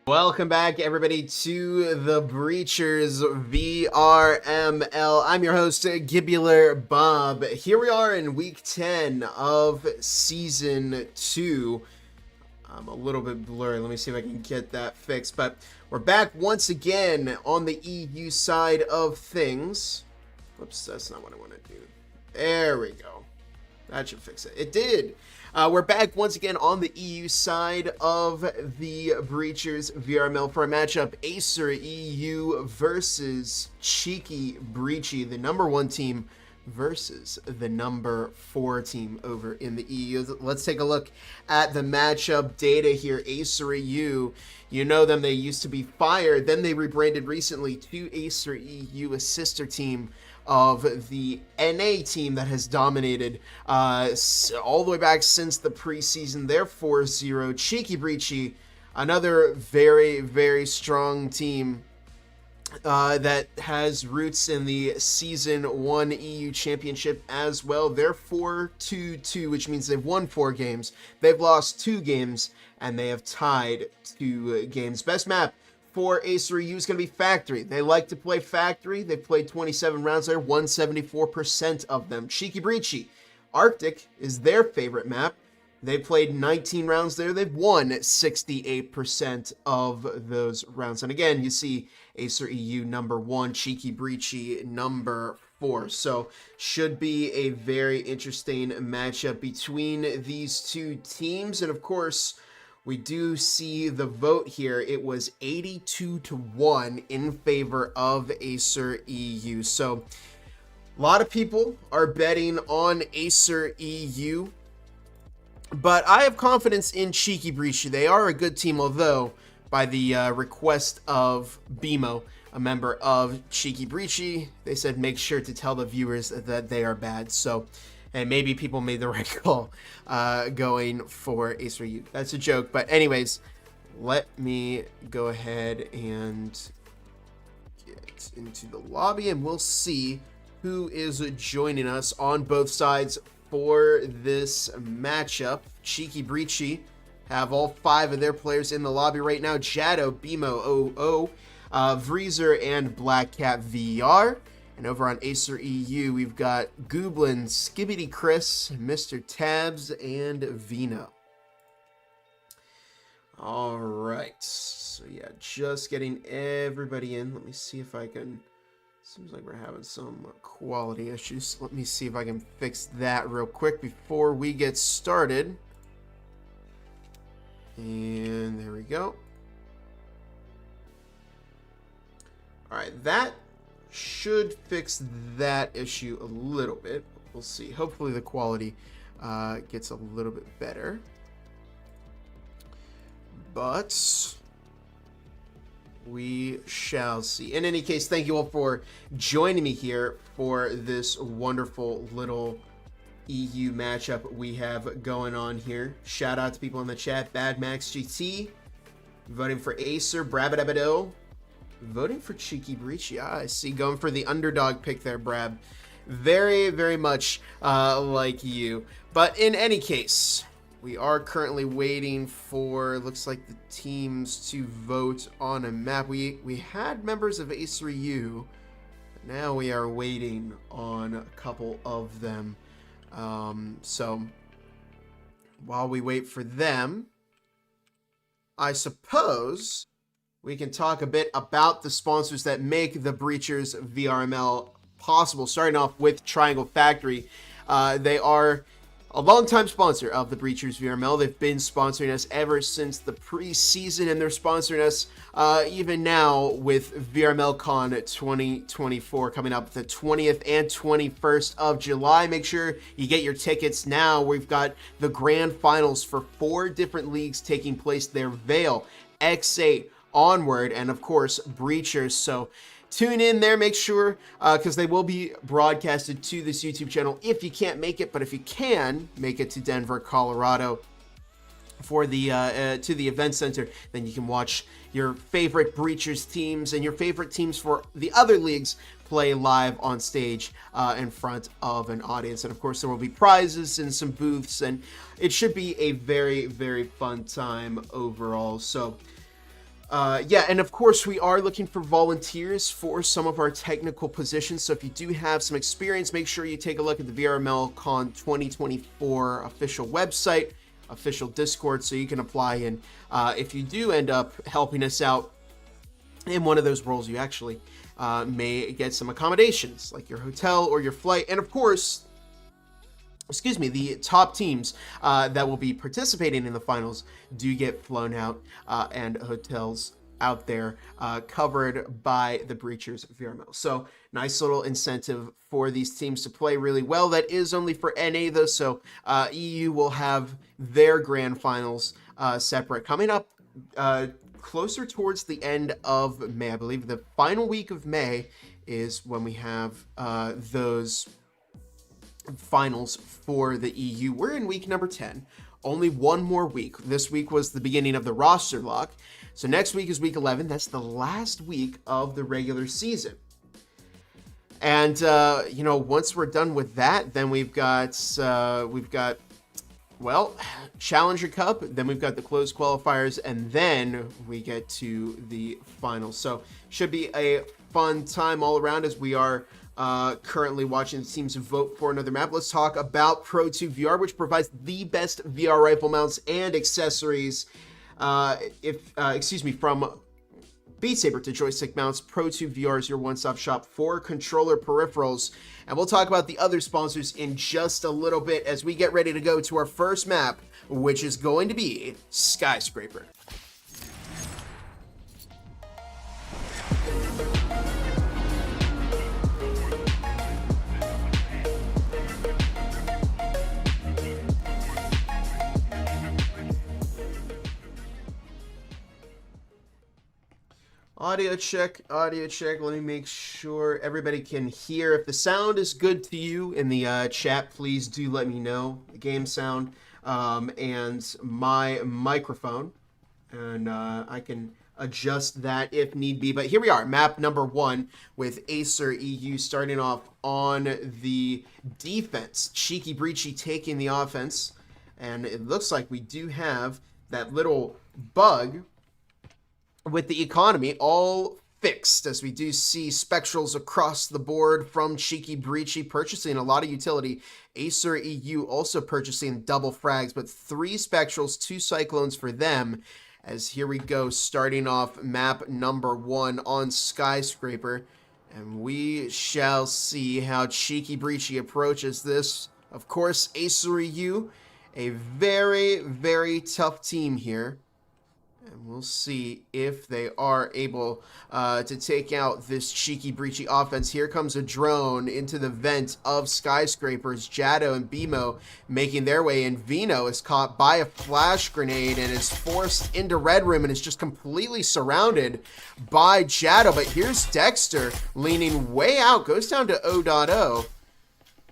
Welcome back, everybody, to the Breachers VRML. I'm your host, Gibular Bob. Here we are in week 10 of season 2. I'm a little bit blurry. Let me see if I can get that fixed. But we're back once again on the EU side of things. Whoops, that's not what I want to do. There we go. That should fix it. It did. We're back once again on the EU side of the Breachers VRML for a matchup AESIR EU versus Cheeki Breachi, the number 1 team versus the number 4 team over in the EU. Let's take a look at the matchup data here. AESIR EU, you know them, they used to be Fire, then they rebranded recently to AESIR EU, a sister team of the NA team that has dominated all the way back since the preseason. They're 4-0. Cheeki Breachi, another very, very strong team that has roots in the Season 1 EU Championship as well. They're 4-2-2, which means they've won 4 games. They've lost 2 games, and they have tied 2 games. Best map for AESIR EU is going to be Factory. They like to play Factory. They've played 27 rounds there, 174% of them. Cheeki Breachi, Arctic is their favorite map. They played 19 rounds there. They've won 68% of those rounds. And again, you see AESIR EU number 1, Cheeki Breachi number 4. So should be a very interesting matchup between these two teams. And of course, we do see the vote here. It was 82-1 in favor of AESIR EU. So a lot of people are betting on AESIR EU, but I have confidence in Cheeki Breachi. They are a good team, although by the request of BMO, a member of Cheeki Breachi, they said make sure to tell the viewers that they are bad. So, and maybe people made the right call going for AESIR EU. That's a joke. But anyways, let me go ahead and get into the lobby, and we'll see who is joining us on both sides for this matchup. Cheeki Breachi have all 5 of their players in the lobby right now. Jado, BMO, OO, Vreezer, and Black Cat VR. And over on AESIR EU, we've got Gooblin, Skibbity Chris, Mr. Tabs, and Vino. All right. So yeah, just getting everybody in. Let me see if I can... Seems like we're having some quality issues. Let me see if I can fix that real quick before we get started. And there we go. All right, that should fix that issue a little bit. We'll see. Hopefully the quality gets a little bit better. But we shall see. In any case, thank you all for joining me here for this wonderful little EU matchup we have going on here. Shout out to people in the chat. Bad Max GT voting for AESIR. Brabadabado voting for Cheeki Breachi. I see, going for the underdog pick there, Brab. Very, very much like you. But in any case, we are currently waiting for, looks like, the teams to vote on a map. We had members of AESIR EU. Now we are waiting on a couple of them. So while we wait for them, I suppose we can talk a bit about the sponsors that make the Breachers VRML possible, starting off with Triangle Factory. They are a longtime sponsor of the Breachers VRML. They've been sponsoring us ever since the preseason, and they're sponsoring us even now with VRMLCon 2024 coming up the 20th and 21st of July. Make sure you get your tickets now. We've got the grand finals for 4 different leagues taking place there: Vale, X8, Onward, and of course Breachers. So tune in there, make sure, because they will be broadcasted to this YouTube channel if you can't make it. But if you can make it to Denver, Colorado for the to the event center, then you can watch your favorite Breachers teams and your favorite teams for the other leagues play live on stage in front of an audience. And of course, there will be prizes and some booths, and it should be a very, very fun time overall. So Yeah, and of course we are looking for volunteers for some of our technical positions. So if you do have some experience, make sure you take a look at the VRML Con 2024 official website, official Discord, so you can apply. And if you do end up helping us out in one of those roles, you actually may get some accommodations, like your hotel or your flight. And of course, excuse me, the top teams that will be participating in the finals do get flown out and hotels out there covered by the Breachers VRML. So nice little incentive for these teams to play really well. That is only for NA though, so EU will have their grand finals separate coming up closer towards the end of May. I believe the final week of May is when we have those finals for the EU. We're in week number 10. Only one more week. This week was the beginning of the roster lock. So next week is week 11. That's the last week of the regular season. And you know, once we're done with that, then we've got well, Challenger Cup, then we've got the closed qualifiers, and then we get to the finals. So should be a fun time all around as we are currently watching the teams vote for another map. Let's talk about Pro 2 VR, which provides the best VR rifle mounts and accessories. From Beat Saber to joystick mounts, Pro 2 VR is your one-stop shop for controller peripherals. And we'll talk about the other sponsors in just a little bit as we get ready to go to our first map, which is going to be Skyscraper. Audio check, audio check. Let me make sure everybody can hear. If the sound is good to you in the chat, please do let me know. The game sound and my microphone. And I can adjust that if need be. But here we are, map number 1 with AESIR EU starting off on the defense. Cheeki Breachi taking the offense. And it looks like we do have that little bug with the economy all fixed, as we do see spectrals across the board from Cheeki Breachi purchasing a lot of utility. AESIR EU also purchasing double frags, but 3 spectrals, 2 cyclones for them. As here we go, starting off map number 1 on Skyscraper. And we shall see how Cheeki Breachi approaches this. Of course, AESIR EU, a very, very tough team here. And we'll see if they are able to take out this Cheeki Breachi offense. Here comes a drone into the vent of Skyscrapers. Jado and Bimo making their way in. Vino is caught by a flash grenade and is forced into Red Room and is just completely surrounded by Jado. But here's Dexter leaning way out. Goes down to 0.0.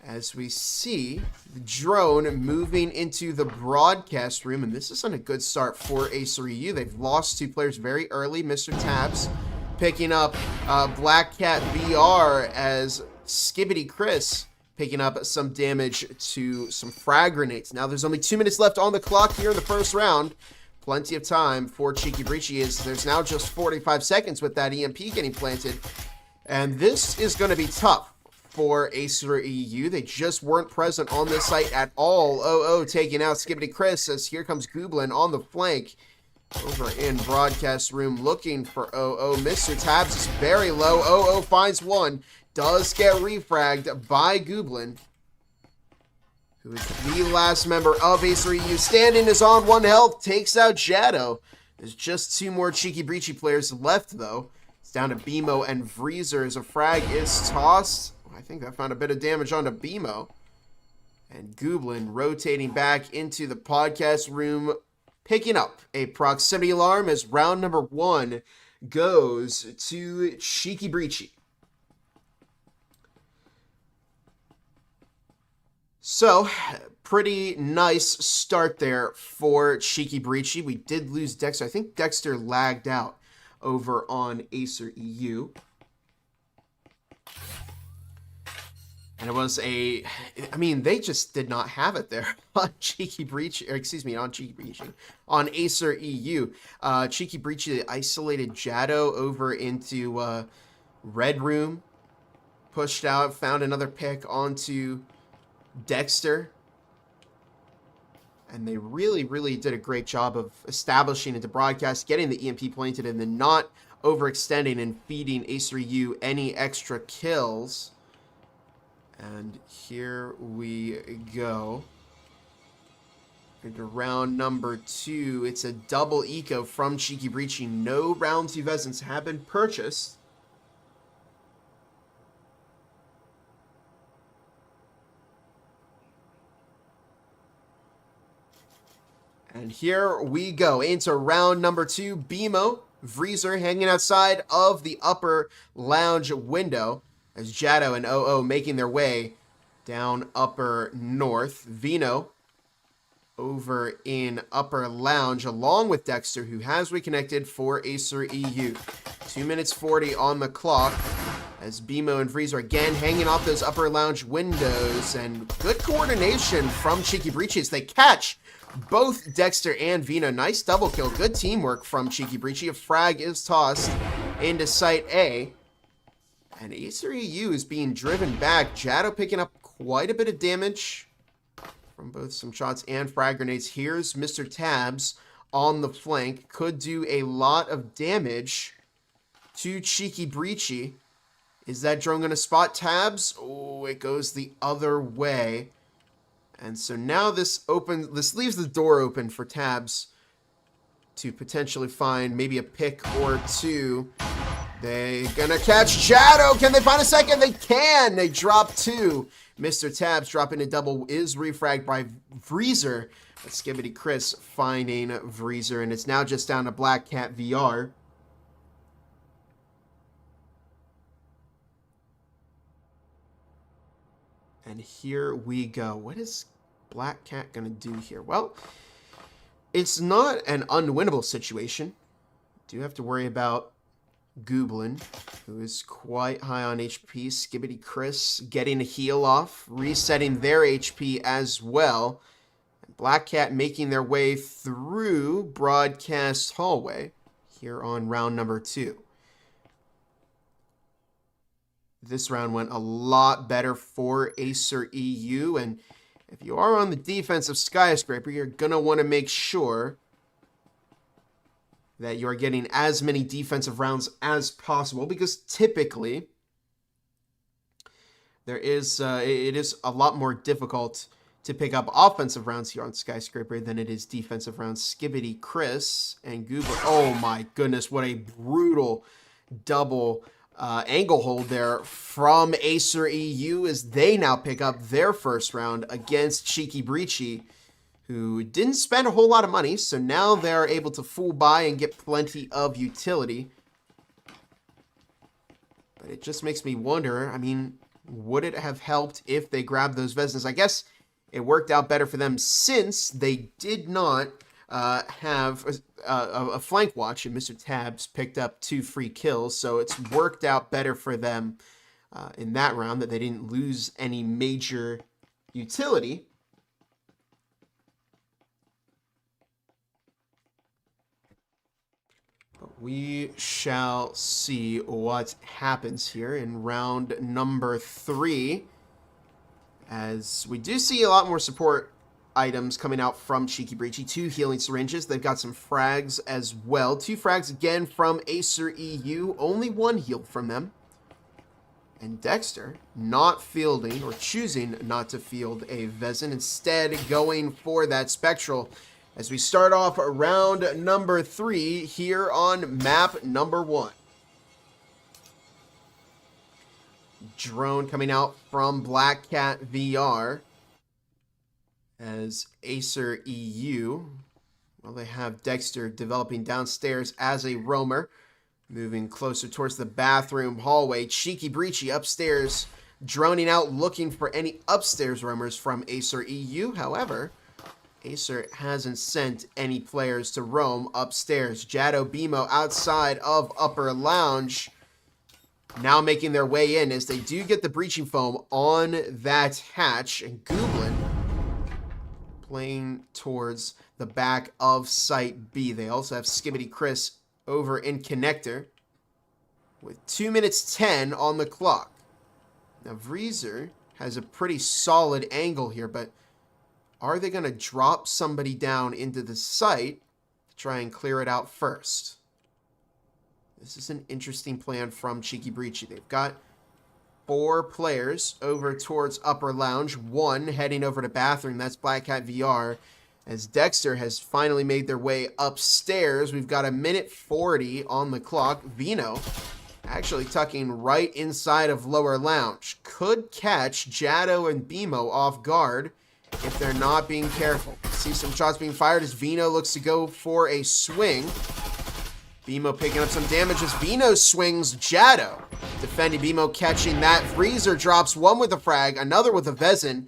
As we see the drone moving into the broadcast room, and this isn't a good start for AESIR EU. They've lost 2 players very early. Mr. Tabs picking up Black Cat VR as Skibbity Chris picking up some damage to some frag grenades. Now there's only 2 minutes left on the clock here in the first round. Plenty of time for Cheeki Breachi as there's now just 45 seconds with that EMP getting planted. And this is going to be tough for AESIR EU. They just weren't present on this site at all. 0-0 taking out Skibbity Chris as here comes Gooblin on the flank. Over in broadcast room looking for 0-0. Mr. Tabs is very low. 0-0 finds one. Does get refragged by Gooblin, who is the last member of AESIR EU. Standing is on 1 health. Takes out Jado. There's just 2 more Cheeki Breachi players left though. It's down to Bimo and Vreezer as a frag is tossed. I think that found a bit of damage onto Bimo. And Gooblin rotating back into the podcast room, picking up a proximity alarm as round number 1 goes to Cheeki Breachi. So, pretty nice start there for Cheeki Breachi. We did lose Dexter. I think Dexter lagged out over on AESIR EU. And it was a, I mean, they just did not have it there on Cheeky Breachi, or excuse me, on Cheeky Breachi, on AESIR EU. Cheeky Breachi isolated Jado over into Red Room, pushed out, found another pick onto Dexter. And they really, really did a great job of establishing into broadcast, getting the EMP planted, and then not overextending and feeding AESIR EU any extra kills. And here we go. Into round number 2. It's a double eco from Cheeky Breachi. No round 2 Vezins have been purchased. And here we go into round number 2. BMO, Vreezer hanging outside of the upper lounge window as Jado and OO making their way down upper north. Vino over in upper lounge along with Dexter, who has reconnected for AESIR EU. 2 minutes 40 on the clock as BMO and Vreezer again hanging off those upper lounge windows, and good coordination from Cheeky Breachi as they catch both Dexter and Vino. Nice double kill. Good teamwork from Cheeky Breachi. A frag is tossed into site A. And AESIR EU is being driven back. Jado picking up quite a bit of damage from both some shots and frag grenades. Here's Mr. Tabs on the flank. Could do a lot of damage to Cheeky Breachi. Is that drone going to spot Tabs? Oh, it goes the other way. And so now this leaves the door open for Tabs to potentially find maybe a pick or two. They gonna catch Jado. Can they find a second? They can. They drop 2. Mr. Tabs dropping a double is refragged by Vreezer. But Skibbity Chris finding Vreezer, and it's now just down to Black Cat VR. And here we go. What is Black Cat gonna do here? Well, it's not an unwinnable situation. Do have to worry about Gooblin, who is quite high on HP. Skibbity Chris getting a heal off, resetting their HP as well. And Black Cat making their way through broadcast hallway here on round number 2. This round went a lot better for AESIR EU, and if you are on the defensive Skyscraper, you're going to want to make sure that you are getting as many defensive rounds as possible, because typically it is a lot more difficult to pick up offensive rounds here on Skyscraper than it is defensive rounds. Skibbity Chris and Goober. Oh my goodness, what a brutal double angle hold there from AESIR EU as they now pick up their first round against Cheeky Breachi, who didn't spend a whole lot of money, so now they're able to full buy and get plenty of utility. But it just makes me wonder, I mean, would it have helped if they grabbed those Veznas? I guess it worked out better for them since they did not have a flank watch, and Mr. Tabs picked up 2 free kills, so it's worked out better for them in that round that they didn't lose any major utility. We shall see what happens here in round number 3, as we do see a lot more support items coming out from Cheeky Breachi. 2 healing syringes. They've got some frags as well. 2 frags again from AESIR EU. Only 1 healed from them. And Dexter not fielding, or choosing not to field a Vezin, instead going for that Spectral, as we start off round number 3 here on map number 1. Drone coming out from Black Cat VR as AESIR EU. Well, they have Dexter developing downstairs as a roamer, moving closer towards the bathroom hallway. Cheeky Breachi upstairs, droning out, looking for any upstairs roamers from AESIR EU. However, AESIR hasn't sent any players to roam upstairs. Jado BMO outside of upper lounge. now making their way in as they do get the breaching foam on that hatch. And Goblin playing towards the back of Site B. They also have Skibbity Chris over in Connector with 2 minutes 10 on the clock. Now, Vreezer has a pretty solid angle here, but are they going to drop somebody down into the site to try and clear it out first? This is an interesting plan from Cheeky Breachi. They've got 4 players over towards Upper Lounge, 1 heading over to Bathroom. That's Black Cat VR. As Dexter has finally made their way upstairs, we've got 1:40 on the clock. Vino actually tucking right inside of Lower Lounge. Could catch Jado and Bimo off guard if they're not being careful. See some shots being fired as Vino looks to go for a swing. Bimo picking up some damage as Vino swings Jado. Defending Bimo catching that. Freezer drops one with a frag, another with a Vezin.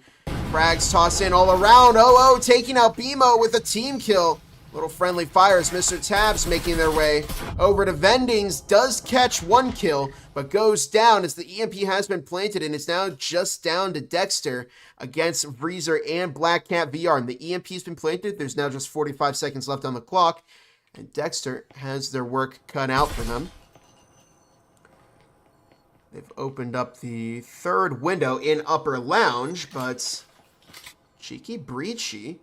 Frags toss in all around. Oh, taking out Bimo with a team kill. Little friendly fires. Mr. Tabs making their way over to Vendings. Does catch 1 kill, but goes down as the EMP has been planted, and it's now just down to Dexter against Vreezer and Black Cat VR. And the EMP's been planted. There's now just 45 seconds left on the clock, and Dexter has their work cut out for them. They've opened up the 3rd window in Upper Lounge, but Cheeky Breachi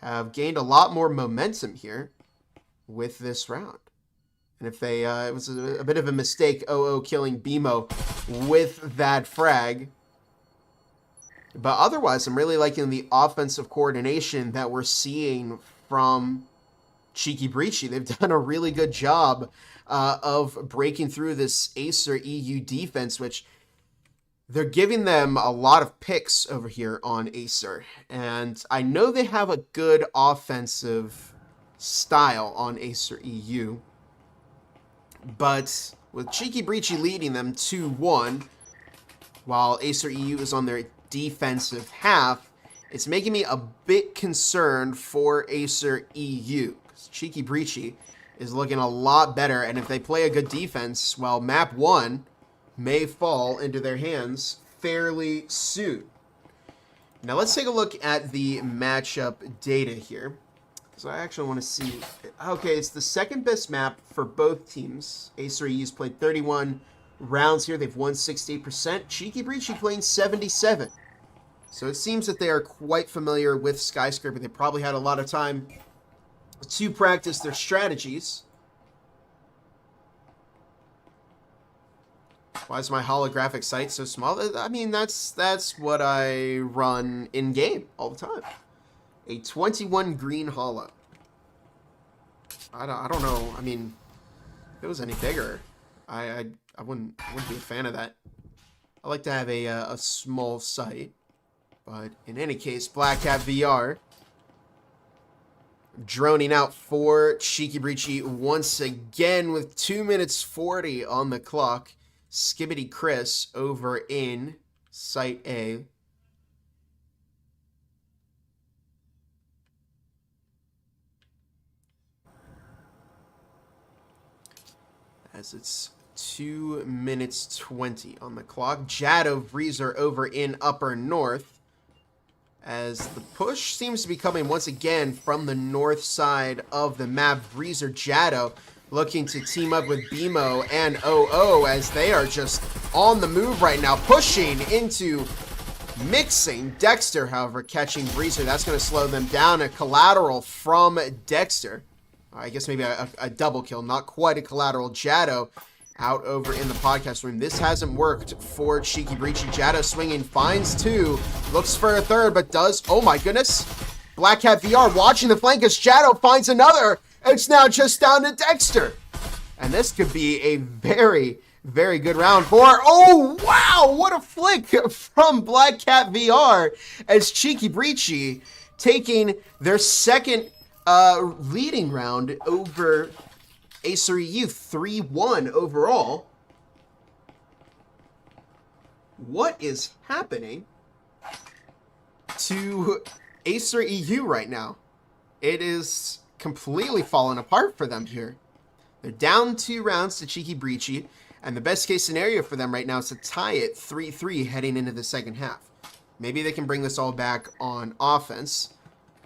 have gained a lot more momentum here with this round. And if they, it was a bit of a mistake, killing Bimo with that frag. But otherwise, I'm really liking the offensive coordination that we're seeing from Cheeky Breachi. They've done a really good job of breaking through this AESIR EU defense, which they're giving them a lot of picks over here on AESIR. And I know they have a good offensive style on AESIR EU. But with Cheeky Breachi leading them 2-1, while AESIR EU is on their defensive half, it's making me a bit concerned for AESIR EU. Cheeky Breachi is looking a lot better, and if they play a good defense, well, map 1 may fall into their hands fairly soon. Now let's take a look at the matchup data here, because I actually want to see. Okay, it's the 2nd best map for both teams. AESIR EU's played 31 rounds here. They've won 68%. Cheeky Breachi playing 77. So it seems that they are quite familiar with Skyscraper. They probably had a lot of time to practice their strategies. Why is my holographic sight so small? I mean, that's what I run in-game all the time. A 21 green holo. I don't know. I mean, if it was any bigger, I wouldn't be a fan of that. I like to have a small sight. But in any case, Black Cat VR droning out for Cheeky Breachi once again with 2 minutes 40 on the clock. Skibbity Chris over in Site A. As it's 2 minutes 20 on the clock. Jado Vreezer over in Upper North. As the push seems to be coming once again from the north side of the map. Vreezer Jado looking to team up with Bimo and OO as they are just on the move right now, pushing into mixing. Dexter, however, catching Vreezer. That's going to slow them down. A collateral from Dexter. I guess maybe a double kill, not quite a collateral. Jado out over in the podcast room. This hasn't worked for Cheeky Breachi. Jado swinging, finds 2, looks for a 3rd, but does, oh my goodness. Black Cat VR watching the flank as Jado finds another. It's now just down to Dexter. And this could be a very, very good round for, oh wow, what a flick from Black Cat VR as Cheeky Breachi taking their 2nd leading round over AESIR EU, 3-1 overall. What is happening to AESIR EU right now? It is completely fallen apart for them here. They're down 2 rounds to Cheeky Breachi And the best case scenario for them right now is to tie it 3-3 heading into the second half. Maybe they can bring this all back on offense.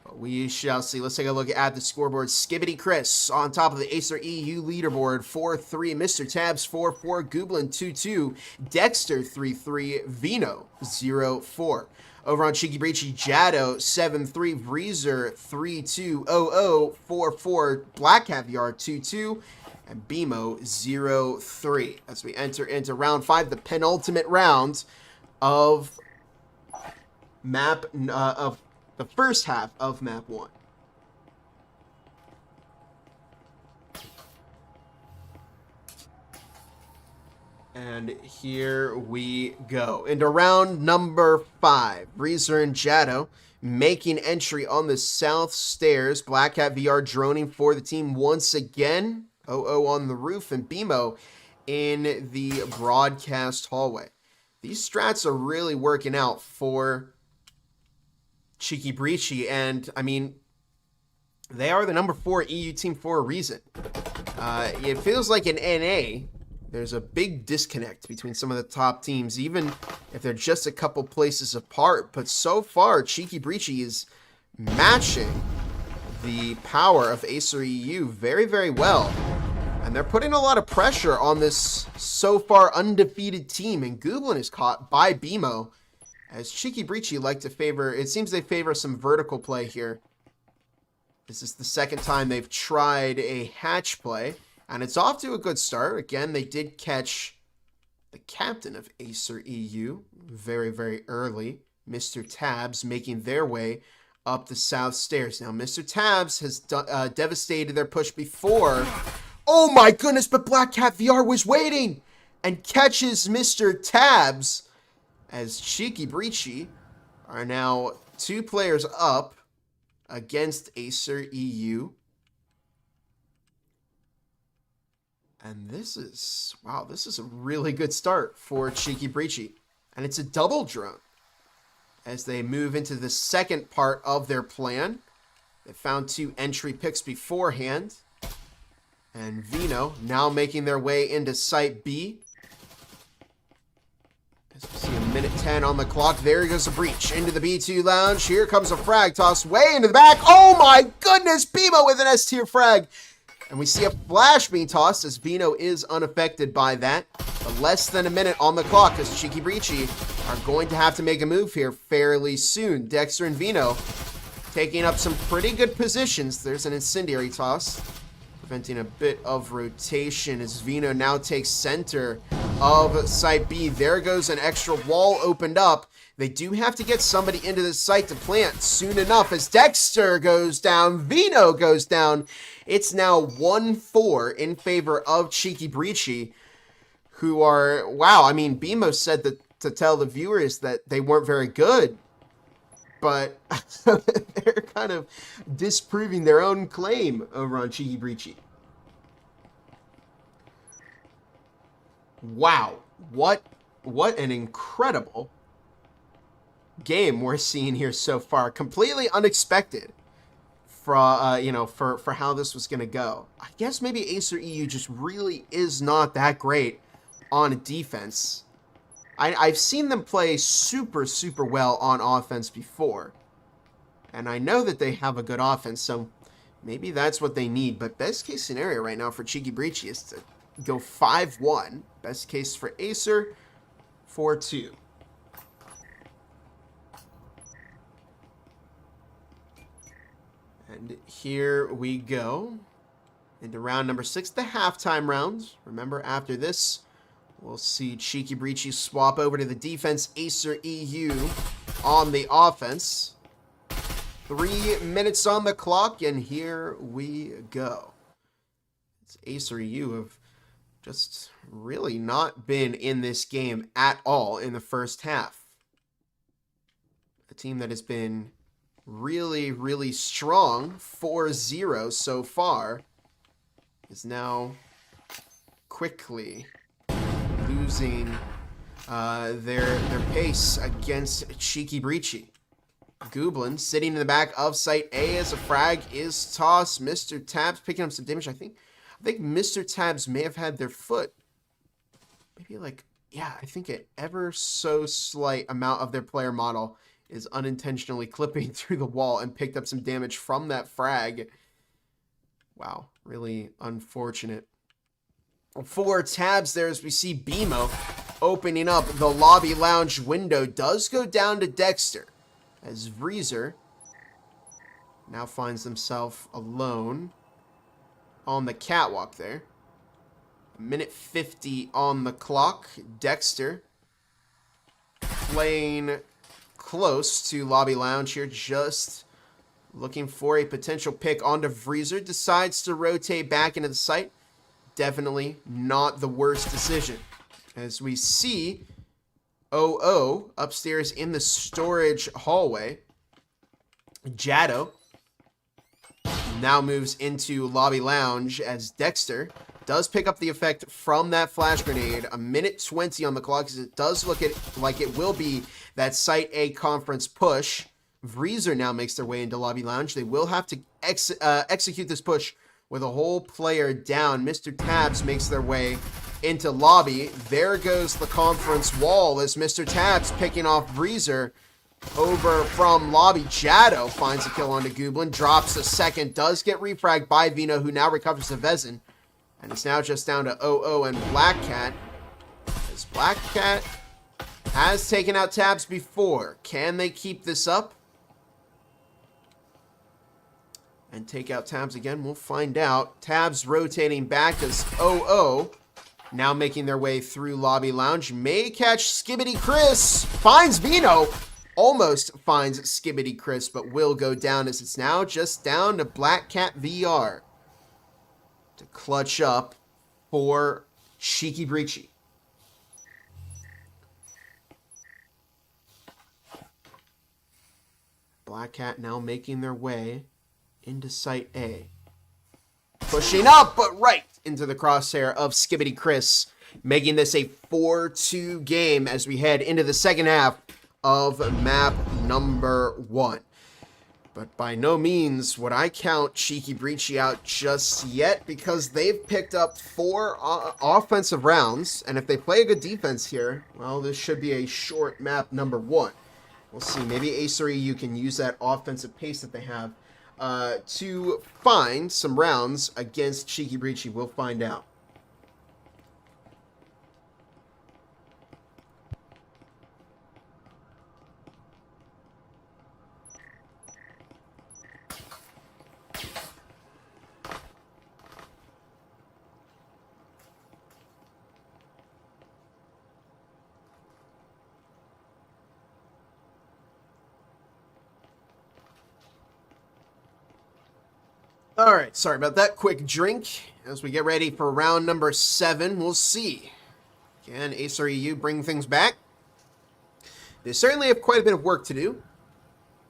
But we shall see. Let's take a look at the scoreboard. Skibbity Chris on top of the AESIR EU leaderboard, 4-3. Mr. Tabs, 4-4. Gooblin, 2-2. Dexter, 3-3. Vino, 0-4. Over on Cheeki Breachi, Jado, 7-3. Breezer, 3-2. 0-0, 4-4. Black Caviar, 2-2. And BMO, 0-3. As we enter into round 5, the penultimate round of of the first half of map 1. And here we go. Into round number 5. Breezer and Jado making entry on the south stairs. Black Cat VR droning for the team once again. 0-0 on the roof, and BMO in the broadcast hallway. These strats are really working out for Cheeki Breachi, and I mean, they are the number 4 EU team for a reason. It feels like in NA, there's a big disconnect between some of the top teams, even if they're just a couple places apart. But so far, Cheeki Breachi is matching the power of AESIR EU very, very well. And they're putting a lot of pressure on this so far undefeated team. And Gooblin is caught by BMO, as Cheeki Breachi like to favor, it seems they favor some vertical play here. This is the second time they've tried a hatch play, and it's off to a good start. Again, they did catch the captain of AESIR EU very, very early, Mr. Tabs, making their way up the south stairs. Now, Mr. Tabs has devastated their push before. Oh my goodness, but Black Cat VR was waiting and catches Mr. Tabs, as Cheeki Breachi are now 2 players up against AESIR EU. And this is, wow, this is a really good start for Cheeki Breachi. And it's a double drone as they move into the second part of their plan. They found 2 entry picks beforehand. And Vino now making their way into Site B. As we see a minute 10 on the clock. There goes a breach into the B2 lounge. Here comes a frag toss way into the back. Oh my goodness, BMO with an S-tier frag. And we see a flash being tossed as Vino is unaffected by that. But less than a minute on the clock as Cheeki Breachi are going to have to make a move here fairly soon. Dexter and Vino taking up some pretty good positions. There's an incendiary toss, preventing a bit of rotation as Vino now takes center of Site B. There goes an extra wall opened up. They do have to get somebody into the site to plant soon enough as Dexter goes down, Vino goes down. It's now 1-4 in favor of Cheeki Breachi, who are, wow, I mean, BMO said that to tell the viewers that they weren't very good, but they're kind of disproving their own claim over on Cheeki Breachi. Wow, what an incredible game we're seeing here so far. Completely unexpected for for how this was going to go. I guess maybe AESIR EU just really is not that great on defense. I've seen them play super, super well on offense before. And I know that they have a good offense, so maybe that's what they need. But best case scenario right now for Cheeki Breachi is to go 5-1. Best case for AESIR, 4-2. And here we go into round number 6, the halftime round. Remember, after this, we'll see Cheeki Breachi swap over to the defense, AESIR EU on the offense. 3 minutes on the clock, and here we go. It's AESIR EU have just really not been in this game at all in the first half. A team that has been really, really strong, 4-0 so far, is now quickly losing their pace against Cheeki Breachi. Gooblin sitting in the back of Site A as a frag is tossed. Mr. Tabs picking up some damage. I think Mr. Tabs may have had their foot maybe like, yeah, I think an ever so slight amount of their player model is unintentionally clipping through the wall and picked up some damage from that frag. Wow, really unfortunate. For tabs there, as we see BMO opening up the lobby lounge window, does go down to Dexter, as Vreezer now finds himself alone on the catwalk there. A minute 50 on the clock. Dexter playing close to lobby lounge here, just looking for a potential pick onto Vreezer. Decides to rotate back into the site. Definitely not the worst decision. As we see OO upstairs in the storage hallway. Jado now moves into lobby lounge as Dexter does pick up the effect from that flash grenade. A minute 20 on the clock, as it does look like it will be that Site A conference push. Vreezer now makes their way into lobby lounge. They will have to execute this push with a whole player down. Mr. Tabs makes their way into lobby. There goes the conference wall as Mr. Tabs picking off Vreezer over from lobby. Jado finds a kill onto Gooblin, drops a second, does get refragged by Vino, who now recovers the Vezin. And it's now just down to OO and Black Cat. As Black Cat has taken out Tabs before. Can they keep this up and take out Tabs again? We'll find out. Tabs rotating back as OO now making their way through lobby lounge. May catch Skibbity Chris. Finds Vino. Almost finds Skibbity Chris, but will go down as it's now just down to Black Cat VR to clutch up for Cheeki Breachi. Black Cat now making their way into Site A. Pushing up, but right into the crosshair of Skibbity Chris, making this a 4-2 game as we head into the second half of map number 1. But by no means would I count Cheeki Breachi out just yet, because they've picked up 4 offensive rounds, and if they play a good defense here, well, this should be a short map number 1. We'll see. Maybe AESIR EU can use that offensive pace that they have to find some rounds against Cheeki Breachi. We'll find out. All right, sorry about that. Quick drink as we get ready for round number 7. We'll see. Can AESIR EU bring things back? They certainly have quite a bit of work to do,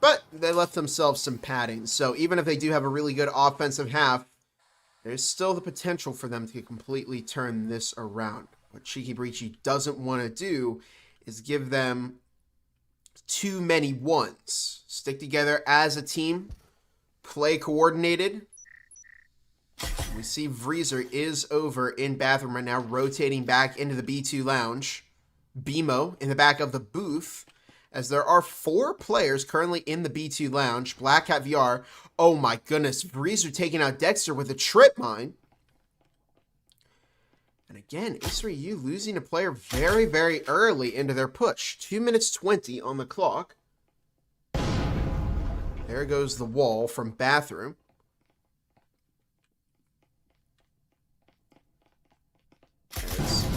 but they left themselves some padding. So even if they do have a really good offensive half, there's still the potential for them to completely turn this around. What Cheeki Breachi doesn't want to do is give them too many ones. Stick together as a team, play coordinated. We see Vreezer is over in bathroom right now, rotating back into the B2 lounge. BMO in the back of the booth, as there are 4 players currently in the B2 lounge. Black Hat VR. Oh my goodness. Vreezer taking out Dexter with a trip mine. And again, AESIR EU losing a player very, very early into their push. 2 minutes 20 on the clock. There goes the wall from bathroom.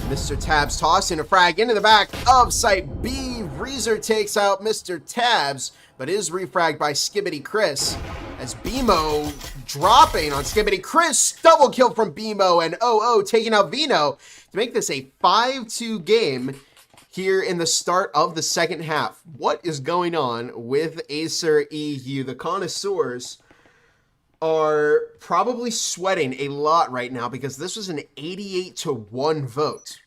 Mr. Tabs tossing a frag into the back of Site B. Vreezer takes out Mr. Tabs, but is refragged by Skibbity Chris. As BMO dropping on Skibbity Chris. Double kill from BMO, and OO taking out Vino to make this a 5-2 game here in the start of the second half. What is going on with AESIR EU? The connoisseurs are probably sweating a lot right now because this was an 88-1 vote.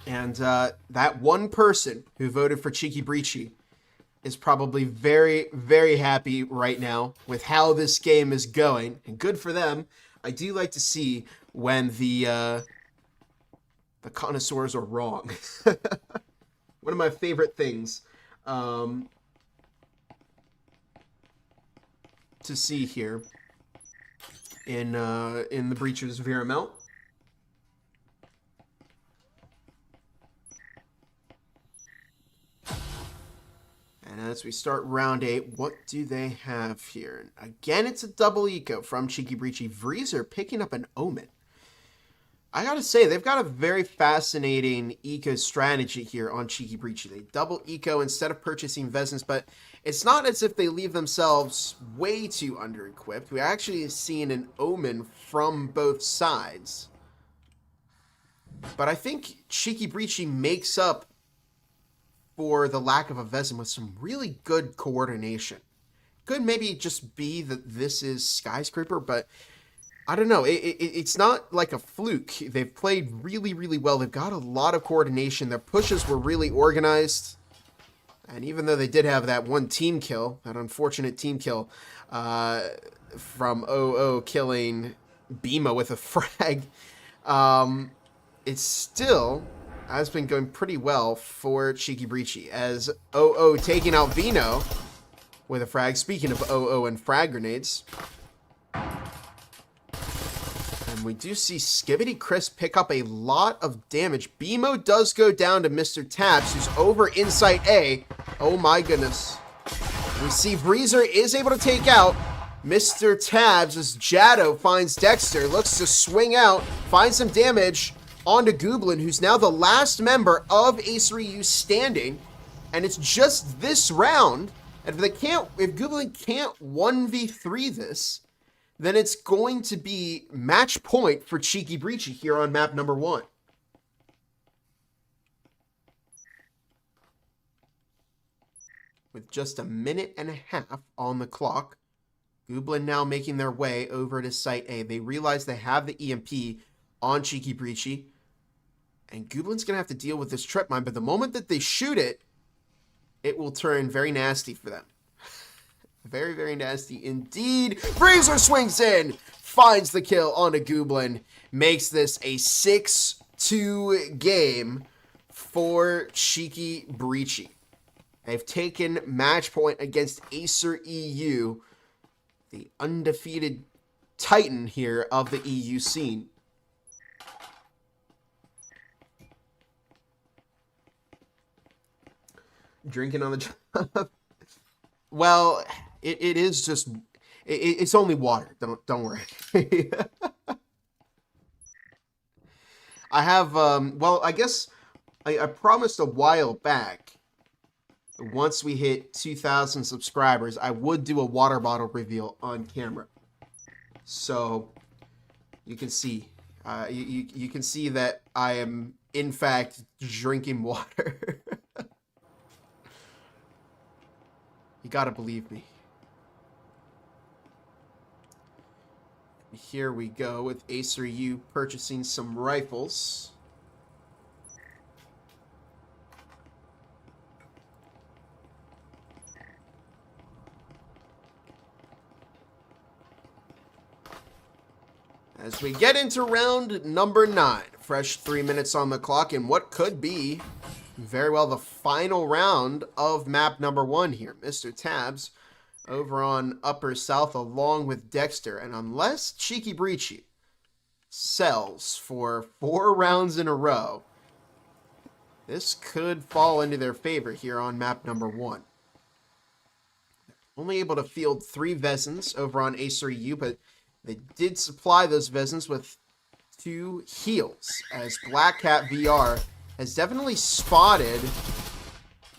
And that one person who voted for Cheeki Breachi is probably very, very happy right now with how this game is going. And good for them. I do like to see when the the connoisseurs are wrong. One of my favorite things to see here in the Breacher's VRML. And as we start round 8, what do they have here? Again, it's a double eco from Cheeki Breachi. VRML picking up an Omen. I gotta say, they've got a very fascinating eco strategy here on Cheeki Breachi. They double eco instead of purchasing Vesnas, but it's not as if they leave themselves way too under-equipped. We actually have seen an Omen from both sides. But I think Cheeki Breachi makes up for the lack of a Vesna with some really good coordination. Could maybe just be that this is Skyscraper, but I don't know. It's not like a fluke. They've played really, really well. They've got a lot of coordination. Their pushes were really organized. And even though they did have that one team kill, that unfortunate team kill from OO killing Bima with a frag, it still has been going pretty well for Cheeki Breachi, as OO taking out Vino with a frag. Speaking of OO and frag grenades. And we do see Skibbity Chris pick up a lot of damage. BMO does go down to Mr. Tabs, who's over inside A. Oh my goodness. We see Breezer is able to take out Mr. Tabs as Jado finds Dexter, looks to swing out, finds some damage onto Gooblin, who's now the last member of AESIR standing. And it's just this round. And if Gooblin can't 1v3 this, then it's going to be match point for Cheeki Breachi here on map number 1. With just a minute and a half on the clock, Gooblin now making their way over to Site A. They realize they have the EMP on Cheeki Breachi, and Gooblin's going to have to deal with this trip mine, but the moment that they shoot it, it will turn very nasty for them. Very, very nasty indeed. Breezer swings in, finds the kill on a Gooblin, makes this a 6-2 game for Cheeki Breachi. They've taken match point against AESIR EU, the undefeated titan here of the EU scene. Drinking on the job. Well, it is just, it's only water. Don't worry. I have, well, I guess I promised a while back, once we hit 2,000 subscribers, I would do a water bottle reveal on camera. So you can see, you can see that I am in fact drinking water. You gotta believe me. Here we go with AESIR U purchasing some rifles. As we get into round number 9, fresh 3 minutes on the clock in what could be very well the final round of map number 1 here. Mr. Tabs over on Upper South along with Dexter. And unless Cheeki Breachi sells for 4 rounds in a row, this could fall into their favor here on map number 1. Only able to field 3 Vesens over on AESIR EU, but they did supply those Vesens with 2 heals, as Black Cat VR has definitely spotted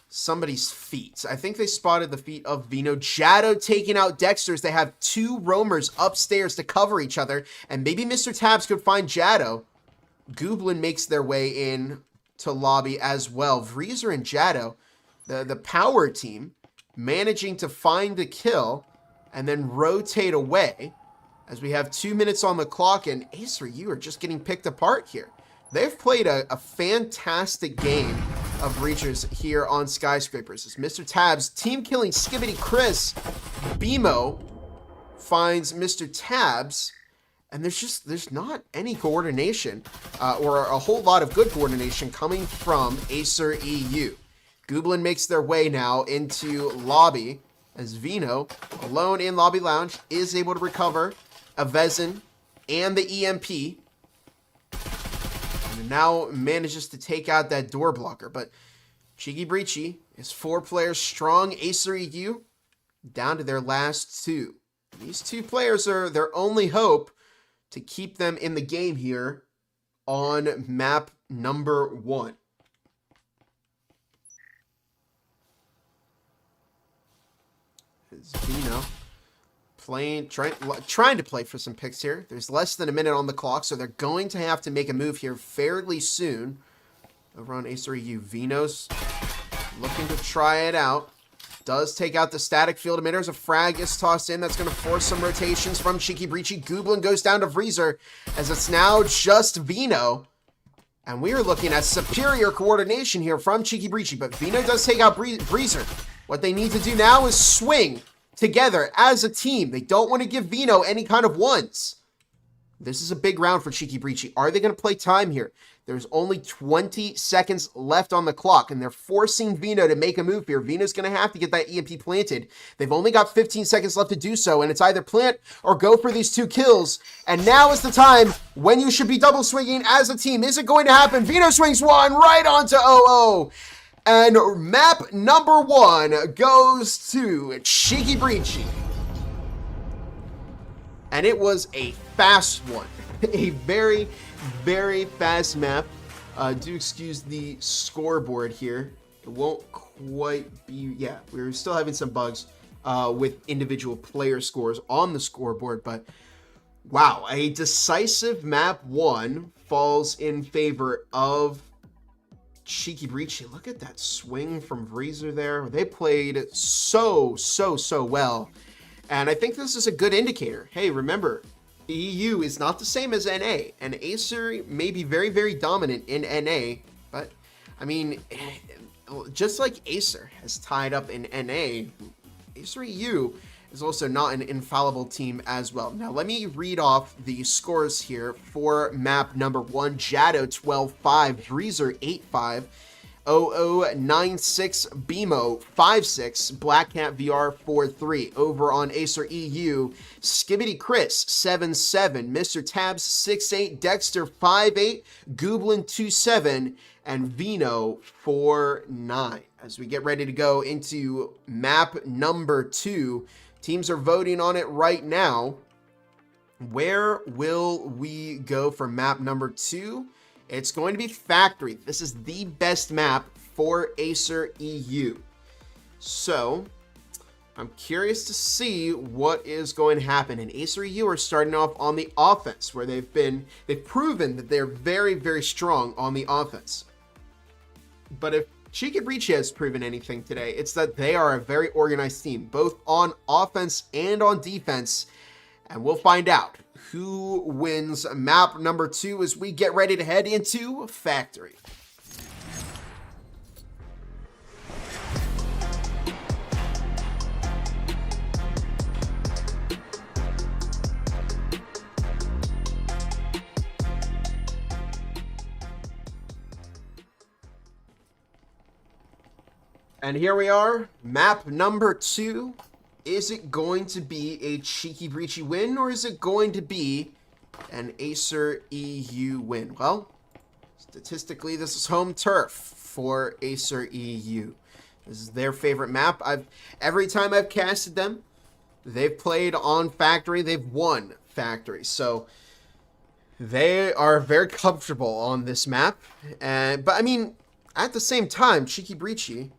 somebody's feet. I think they spotted the feet of Vino. Jado taking out Dexter's. They have 2 roamers upstairs to cover each other, and maybe Mr. Tabs could find Jado. Gooblin makes their way in to lobby as well. Vreezer and Jado, the power team, managing to find the kill and then rotate away as we have 2 minutes on the clock, and AESIR U are just getting picked apart here. They've played a fantastic game of Breachers here on Skyscrapers. As Mr. Tabs team killing Skibbity Chris, BMO finds Mr. Tabs And there's not any coordination or a whole lot of good coordination coming from AESIR EU. Gooblin makes their way now into lobby as Vino, alone in lobby lounge, is able to recover a Vezin and the EMP. And now manages to take out that door blocker. But Cheeki Breachi is 4 players strong. AESIR EU down to their last 2. These 2 players are their only hope to keep them in the game here on map number 1. It's Vino trying to play for some picks here. There's less than a minute on the clock, so they're going to have to make a move here fairly soon. Over on AESIR EU, Vino's looking to try it out. Does take out the static field emitters. A frag is tossed in. That's going to force some rotations from Cheeki Breachi. Gooblin goes down to Freezer as it's now just Vino. And we are looking at superior coordination here from Cheeki Breachi. But Vino does take out Breezer. What they need to do now is swing together as a team. They don't want to give Vino any kind of ones. This is a big round for Cheeki Breachi. Are they going to play time here? There's only 20 seconds left on the clock, and they're forcing Vino to make a move here. Vino's going to have to get that EMP planted. They've only got 15 seconds left to do so, and it's either plant or go for these 2 kills. And now is the time when you should be double swinging as a team. Is it going to happen? Vino swings 1 right onto OO. And map number 1 goes to Cheeki Breachi. And it was a fast one. A very, very fast map. Do excuse the scoreboard here. It won't quite be... Yeah, we're still having some bugs with individual player scores on the scoreboard. But wow, a decisive map 1 falls in favor of Cheeki Breachi. Look at that swing from Freezer there. They played so well. And I think this is a good indicator. Hey, remember, EU is not the same as NA. And AESIR may be very, very dominant in NA. But, I mean, just like AESIR has tied up in NA, AESIR EU is also not an infallible team as well. Now, let me read off the scores here for map number 1. Jado 12-5, Freezer 8-5, OO96, BMO 5-6, Black Cat VR 4-3. Over on AESIR EU, Skibbity Chris 7-7, Mr. Tabs 6-8, Dexter 5-8, Gooblin 2-7, and Vino 4-9. As we get ready to go into map number 2, teams are voting on it right now. Where will we go for map number 2? It's going to be Factory. This is the best map for AESIR EU. So, I'm curious to see what is going to happen. And AESIR EU are starting off on the offense, where they've proven that they're very, very strong on the offense. But if Cheeki Breachi has proven anything today, it's that they are a very organized team, both on offense and on defense. And we'll find out who wins map number 2 as we get ready to head into Factory. And here we are, map number 2. Is it going to be a Cheeki Breachi win, or is it going to be an AESIR EU win? Well, statistically, this is home turf for AESIR EU. This is their favorite map. Every time I've casted them, they've played on Factory. They've won Factory. So they are very comfortable on this map. But I mean, at the same time, Cheeki Breachi,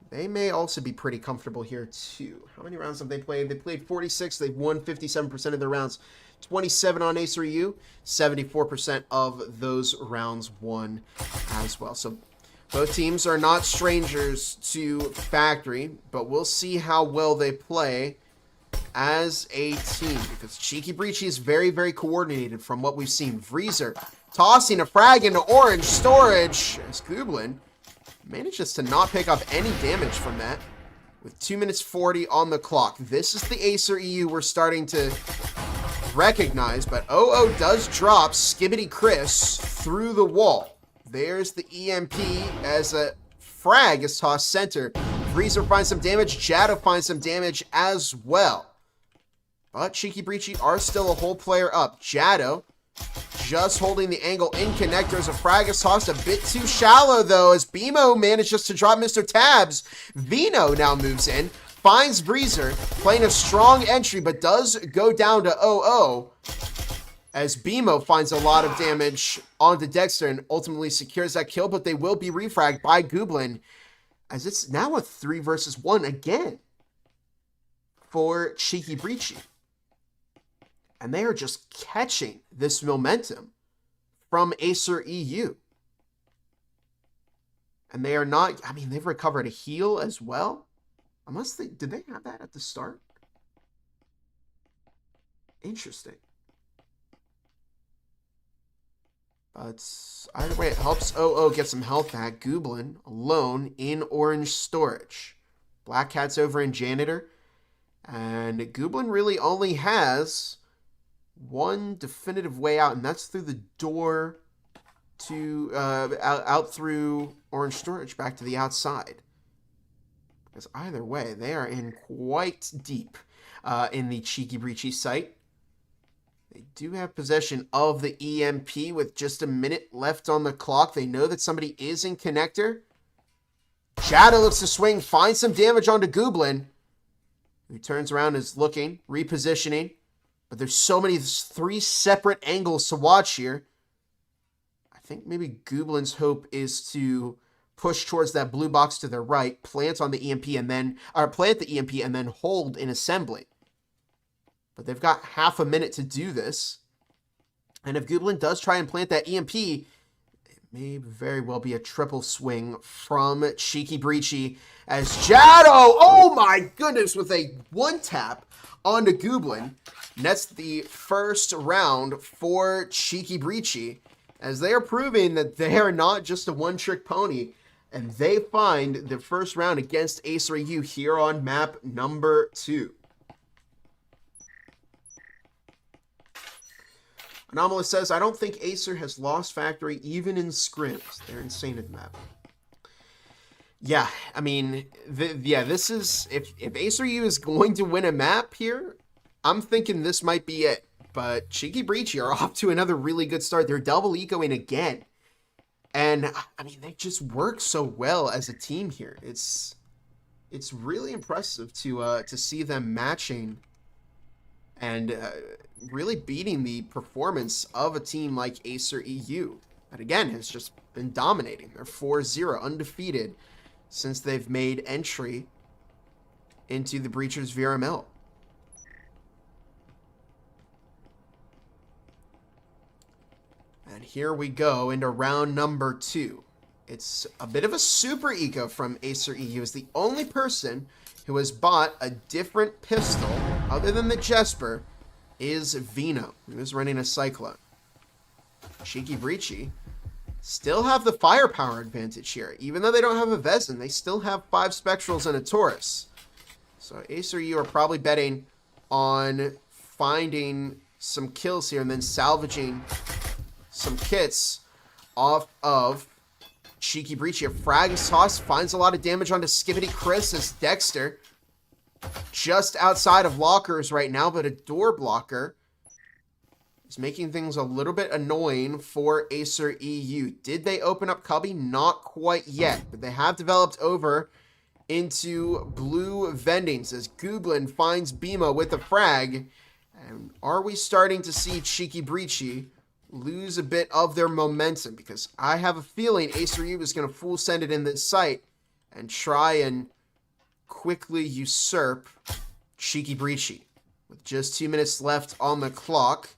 they may also be pretty comfortable here too. How many rounds have they played? They played 46. They've won 57% of their rounds. 27 on AESIR EU. 74% of those rounds won as well. So both teams are not strangers to Factory, but we'll see how well they play as a team, because Cheeki Breachi is very, very coordinated from what we've seen. Freezer tossing a frag into orange storage as Gooblin manages to not pick up any damage from that with 2 minutes 40 on the clock. This is the AESIR EU we're starting to recognized, but OO does drop Skibbity Chris through the wall. There's the EMP as a frag is tossed center. Freezer finds some damage. Jado finds some damage as well. But Cheeky Breachy are still a whole player up. Jado just holding the angle in connectors. A frag is tossed a bit too shallow, though, as BMO manages to drop Mr. Tabs. Vino now moves in, finds Breezer, playing a strong entry, but does go down to 0-0, as BMO finds a lot of damage onto Dexter and ultimately secures that kill, but they will be refragged by Gooblin, as it's now a 3 versus 1 again for Cheeky Breachy. And they are just catching this momentum from AESIR EU. And they are not, I mean, they've recovered a heal as well. Unless they, did they have that at the start? Interesting. But either way, it helps OO get some health back. Gooblin alone in orange storage. Black Cat's over in janitor. And Gooblin really only has one definitive way out, and that's through the door to out through orange storage back to the outside. Because either way, they are in quite deep in the Cheeky Breachy site. They do have possession of the EMP with just a minute left on the clock. They know that somebody is in connector. Jado looks to swing, finds some damage onto Gooblin, who turns around and is looking, repositioning. But there's so many, 3 separate angles to watch here. I think maybe Gooblin's hope is to push towards that blue box to their right, plant on the EMP and then, or plant the EMP and then hold in assembly. But they've got half a minute to do this. And if Gooblin does try and plant that EMP, it may very well be a triple swing from Cheeky Breachy as Jado, oh my goodness, with a 1-tap onto Gooblin. And that's the first round for Cheeky Breachy, as they are proving that they are not just a one-trick pony, and they find the first round against AESIR EU here on map number 2. Anomalous says, I don't think AESIR has lost factory even in scrims. They're insane at the map. Yeah, I mean, this is, if AESIR EU is going to win a map here, I'm thinking this might be it. But Cheeky Breachy are off to another really good start. They're double ecoing again. And, I mean, they just work so well as a team here. It's really impressive to see them matching and really beating the performance of a team like AESIR EU. That, again, has just been dominating. They're 4-0, undefeated, since they've made entry into the Breachers VRML. And here we go into round number 2. It's a bit of a super eco from AESIR EU, as the only person who has bought a different pistol other than the Jesper is Vino, who is running a Cyclone. Cheeky Breachy still have the firepower advantage here. Even though they don't have a Vezin, they still have 5 Spectrals and a Taurus. So AESIR EU are probably betting on finding some kills here and then salvaging some kits off of Cheeky Breachy. A frag is tossed, finds a lot of damage onto Skibbity Chris as Dexter just outside of lockers right now, but a door blocker is making things a little bit annoying for AESIR EU. Did they open up Cubby? Not quite yet, but they have developed over into blue vendings as Gooblin finds BMO with a frag. And are we starting to see Cheeky Breachy lose a bit of their momentum? Because I have a feeling AESIR EU is going to full send it in this site and try and quickly usurp Cheeky Breachy. With just 2 minutes left on the clock,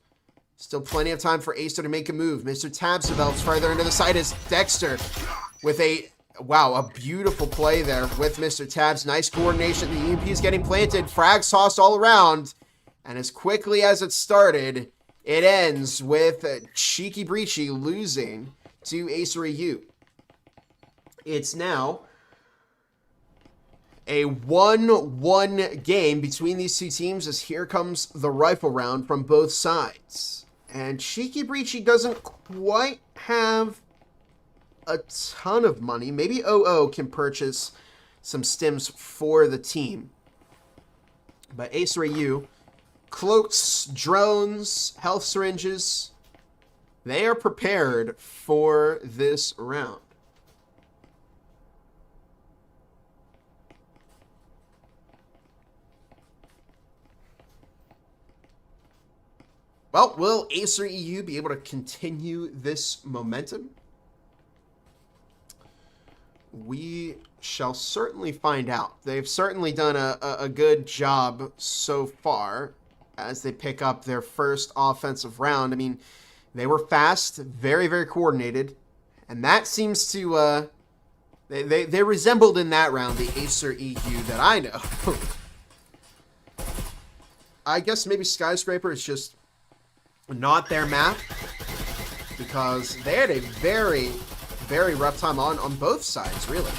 still plenty of time for AESIR to make a move. Mr. Tabs develops further into the site as Dexter with a, wow, a beautiful play there with Mr. Tabs. Nice coordination. The EMP is getting planted. Frags tossed all around. And as quickly as it started, it ends with Cheeky Breachy losing to AESIR EU. It's now A 1-1 game between these two teams as here comes the rifle round from both sides. And Cheeky Breachi doesn't quite have a ton of money. Maybe OO can purchase some stims for the team. But AESIR EU, cloaks, drones, health syringes, they are prepared for this round. Well, will AESIR EU be able to continue this momentum? We shall certainly find out. They've certainly done a good job so far as they pick up their first offensive round. I mean, they were fast, very, very coordinated, and that seems to, they resembled in that round the AESIR EU that I know. I guess maybe Skyscraper is just not their map, because they had a very, very rough time on both sides, really.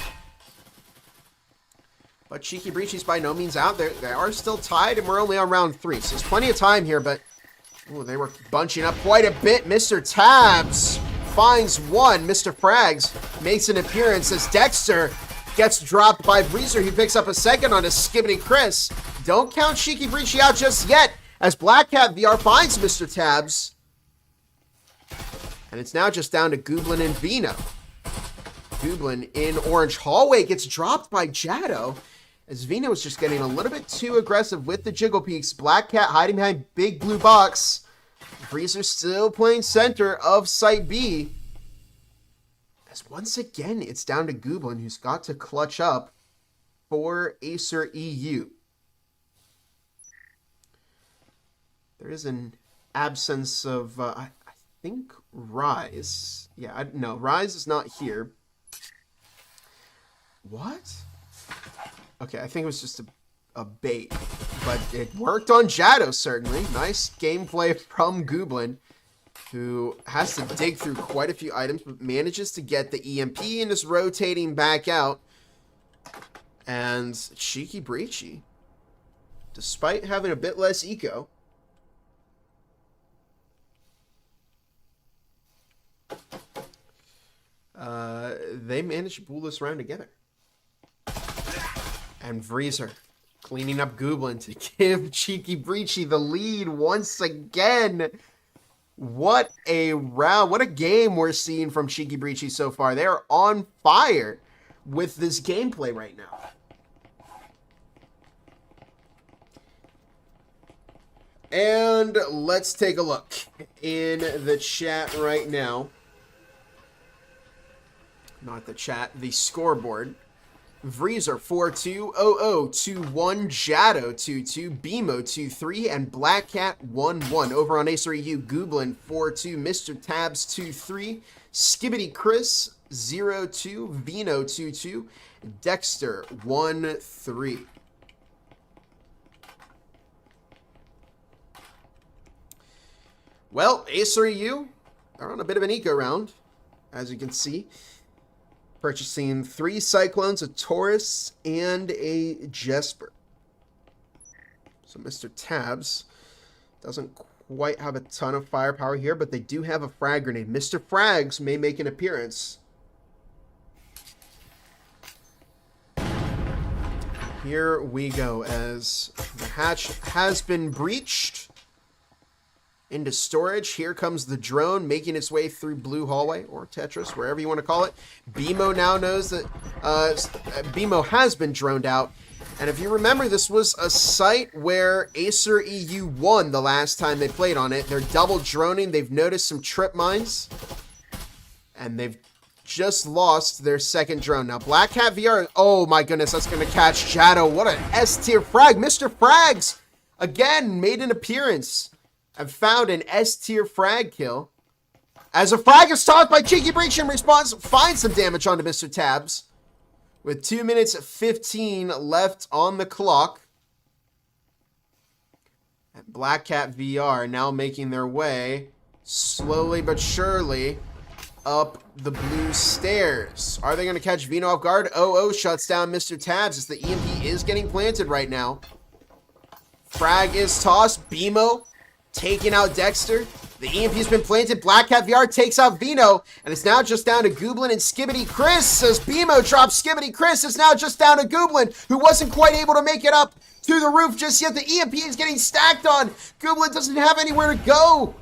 But Cheeky Breachi's by no means out. They are still tied, and we're only on round 3, so there's plenty of time here, but ooh, they were bunching up quite a bit. Mr. Tabs finds one. Mr. Frags makes an appearance as Dexter gets dropped by Breezer. He picks up a second on a Skibbity Chris. Don't count Cheeky Breachi out just yet, as Black Cat VR finds Mr. Tabs. And it's now just down to Gooblin and Vino. Gooblin in Orange Hallway gets dropped by Jado, as Vino is just getting a little bit too aggressive with the Jiggle Peaks. Black Cat hiding behind Big Blue Box. Breezer still playing center of Site B. As once again, it's down to Gooblin, who's got to clutch up for AESIR EU. There is an absence of, I think, Rise. Yeah, no, Rise is not here. What? Okay, I think it was just a bait, but it worked on Jado, certainly. Nice gameplay from Gooblin, who has to dig through quite a few items, but manages to get the EMP and is rotating back out. And Cheeky Breachi, despite having a bit less eco, they managed to pull this round together. And Breezer cleaning up Gooblin to give Cheeky Breachi the lead once again. What a round. What a game we're seeing from Cheeky Breachi so far. They are on fire with this gameplay right now. And let's take a look in the chat right now. Not the chat, the scoreboard. Vreezer 4-2, OO 2-1, Jado 2-2, Bimo 2-3, and Black Cat 1-1. Over on AESIR EU, Gooblin 4-2, Mr. Tabs 2-3, Skibbity Chris 0-2, Vino 2-2, Dexter 1-3. Well, AESIR EU are on a bit of an eco round, as you can see. Purchasing 3 Cyclones, a Taurus, and a Jesper. So Mr. Tabs doesn't quite have a ton of firepower here, but they do have a frag grenade. Mr. Frags may make an appearance. Here we go, as the hatch has been breached into storage. Here comes the drone making its way through Blue Hallway, or Tetris, wherever you want to call it. Bimo now knows that Bimo has been droned out. And if you remember, this was a site where AESIR EU won the last time they played on it. They're double droning. They've noticed some trip mines. And they've just lost their second drone. Now, Black Cat VR, oh my goodness, that's going to catch Jado. What an S-tier frag. Mr. Frags, again, made an appearance. I've found an S-tier frag kill. As a frag is tossed by Cheeky Breachi in response, finds some damage onto Mr. Tabs. With 2 minutes 15 left on the clock. And Black Cat VR now making their way, slowly but surely, up the blue stairs. Are they going to catch Vino off guard? Oh, shuts down Mr. Tabs as the EMP is getting planted right now. Frag is tossed. BMO taking out Dexter. The EMP has been planted. Black Cat VR takes out Vino. And it's now just down to Gooblin and Skibbity Chris. As BMO drops Skibbity Chris, it's now just down to Gooblin, who wasn't quite able to make it up to the roof just yet. The EMP is getting stacked on. Gooblin doesn't have anywhere to go.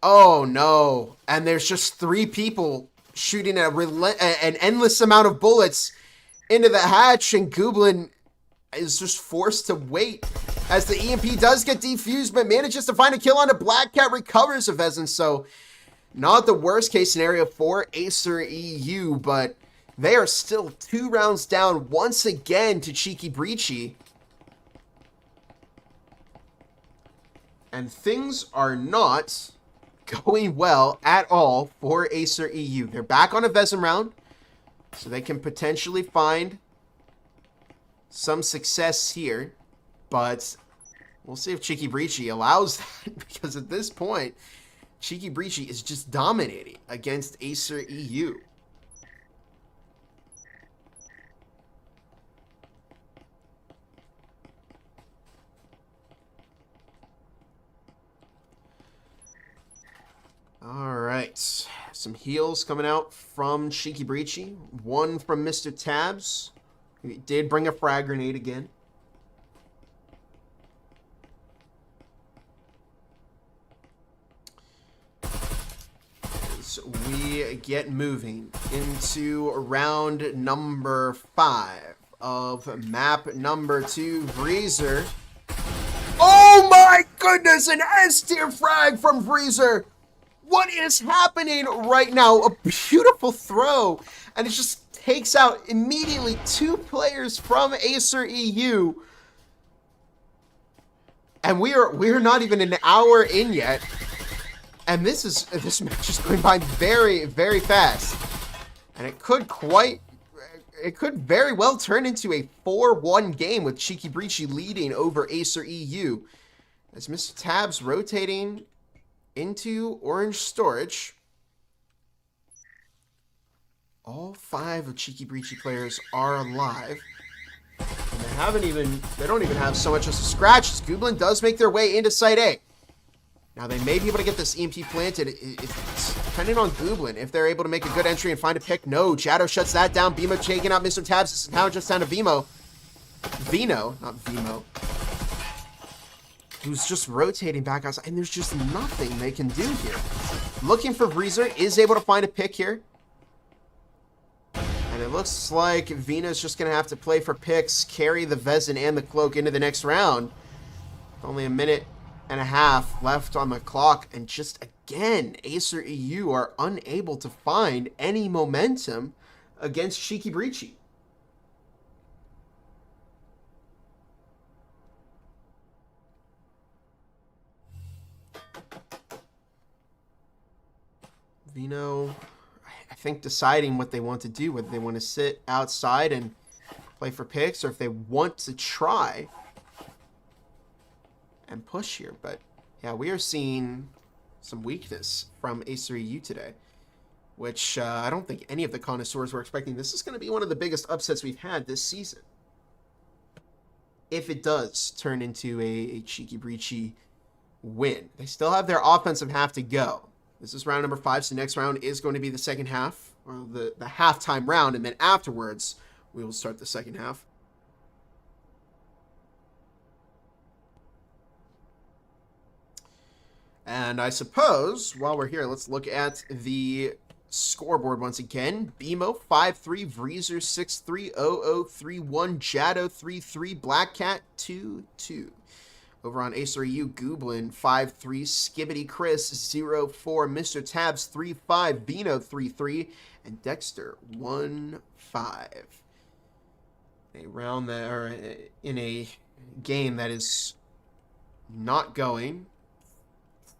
Oh, no. And there's just 3 people shooting an endless amount of bullets into the hatch. And Gooblin is just forced to wait as the EMP does get defused, but manages to find a kill on a Black Cat, recovers a Vezin. So not the worst case scenario for AESIR EU, but they are still 2 rounds down once again to Cheeky Breachi. And things are not going well at all for AESIR EU. They're back on a Vezin round, so they can potentially find some success here, but we'll see if Cheeky Breachi allows that, because at this point, Cheeky Breachi is just dominating against AESIR EU. All right, some heals coming out from Cheeky Breachi. One from Mr. Tabs. He did bring a frag grenade again. So we get moving into round number 5 of map number 2, Vreezer. Oh my goodness, an S-tier frag from Vreezer. What is happening right now? A beautiful throw, and it just takes out immediately 2 players from AESIR EU. And we're not even an hour in yet. And this match is going by very, very fast. And it could very well turn into a 4-1 game with Cheeky Breachi leading over AESIR EU. As Mr. Tabs rotating into orange storage. All 5 of Cheeky Breachi players are alive. And they don't even have so much as a scratch, as Gooblin does make their way into Site A. Now they may be able to get this EMP planted. It's depending on Gooblin if they're able to make a good entry and find a pick. No, Jado shuts that down. Vimo taking out Mr. Tabs. This is now just down to Vino, not Vimo, who's just rotating back outside, and there's just nothing they can do here. Looking for Vreezer, is able to find a pick here. And it looks like Vina's just going to have to play for picks, carry the Vezin and the Cloak into the next round. Only a minute and a half left on the clock, and just again, AESIR EU are unable to find any momentum against Cheeky Breachi. Vino, I think, deciding what they want to do, whether they want to sit outside and play for picks or if they want to try and push here. But yeah, we are seeing some weakness from AESIR EU today, which I don't think any of the connoisseurs were expecting. This is going to be one of the biggest upsets we've had this season, if it does turn into a Cheeky Breachi win. They still have their offensive half to go. This is round number 5, so next round is going to be the second half, or the halftime round, and then afterwards, we will start the second half. And I suppose, while we're here, let's look at the scoreboard once again. BMO 5-3, Vreezer 6-3, 00-3-1, Jado 3-3, Black Cat 2-2. Over on AESIR EU, Gooblin 5-3, Skibbity Chris 0-4, Mr. Tabs 3-5, Vino 3-3, and Dexter 1-5. A round that, or in a game that is not going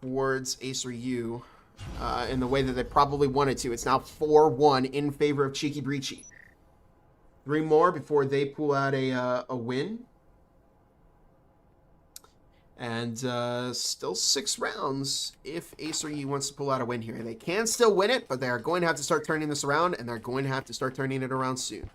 towards AESIR EU in the way that they probably wanted to. It's now 4-1 in favor of Cheeky Breachi. 3 more before they pull out a win. And still 6 rounds if AESIR wants to pull out a win here. They can still win it, but they are going to have to start turning this around, and they're going to have to start turning it around soon.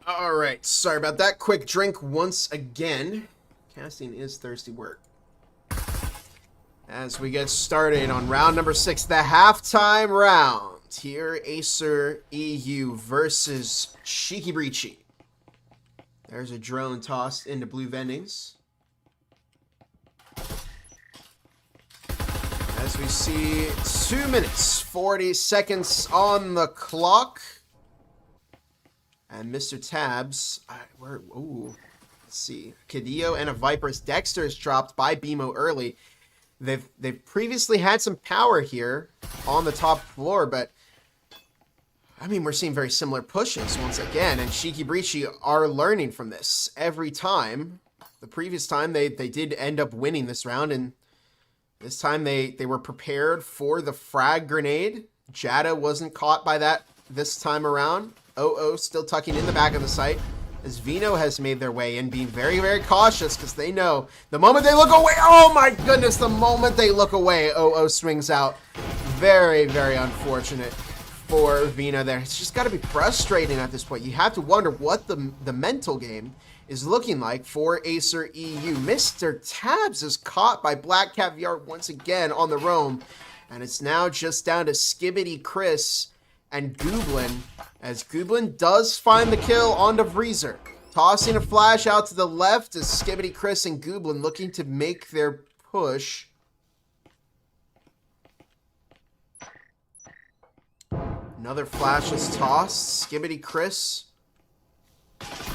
All right, sorry about that. Quick drink once again. Casting is thirsty work. As we get started on round number 6, the halftime round. Here, AESIR EU versus Cheeki Breachi. There's a drone tossed into blue vendings. As we see 2 minutes, 40 seconds on the clock. And Mr. Tabs, let's see. Cadillo and a Viper's Dexter is dropped by BMO early. They've previously had some power here on the top floor, but I mean, we're seeing very similar pushes once again, and Cheeki Breachi are learning from this every time. The previous time they did end up winning this round, and this time they were prepared for the frag grenade. Jada wasn't caught by that this time around. OO still tucking in the back of the site, as Vino has made their way in, being very, very cautious because they know the moment they look away, oh my goodness, the moment they look away, OO swings out. Very, very unfortunate for Vino there. It's just got to be frustrating at this point. You have to wonder what the mental game is looking like for AESIR EU. Mr. Tabs is caught by Black Caviar once again on the roam, and it's now just down to Skibbity Chris and Gooblin, as Gooblin does find the kill onto Vreezer. Tossing a flash out to the left as Skibbity Chris and Gooblin looking to make their push. Another flash is tossed. Skibbity Chris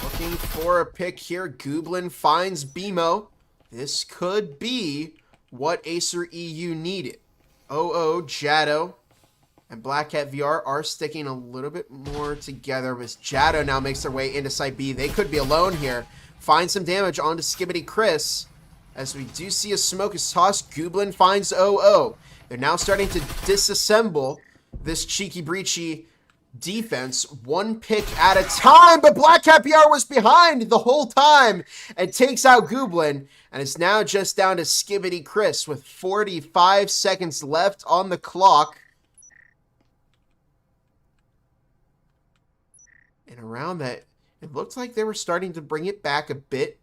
looking for a pick here. Gooblin finds BMO. This could be what AESIR EU needed. OO, Jado, and Black Cat VR are sticking a little bit more together, as Jado now makes their way into Site B. They could be alone here. Find some damage onto Skibbity Chris, as we do see a smoke is tossed. Gooblin finds OO. They're now starting to disassemble this Cheeki Breachi defense, one pick at a time, but Black Cat VR was behind the whole time and takes out Gooblin, and it's now just down to Skibbity Chris with 45 seconds left on the clock. And around that, it looked like they were starting to bring it back a bit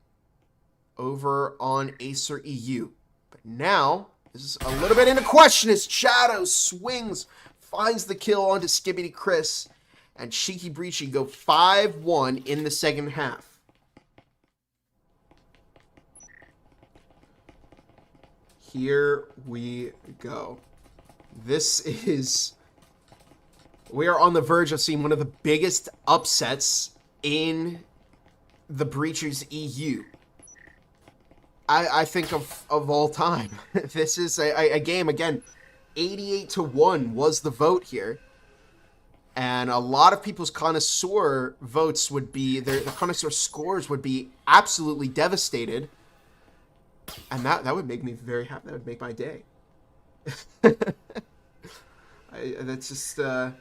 over on AESIR EU. But now, this is a little bit into question as Shadow swings, finds the kill onto Skibbity Chris, and Cheeki Breachi go 5-1 in the second half. Here we go. We are on the verge of seeing one of the biggest upsets in the Breachers EU. I think of all time. This is a game, again, 88-1 was the vote here. And a lot of people's connoisseur votes would be, the connoisseur scores would be absolutely devastated. And that would make me very happy. That would make my day. That's just the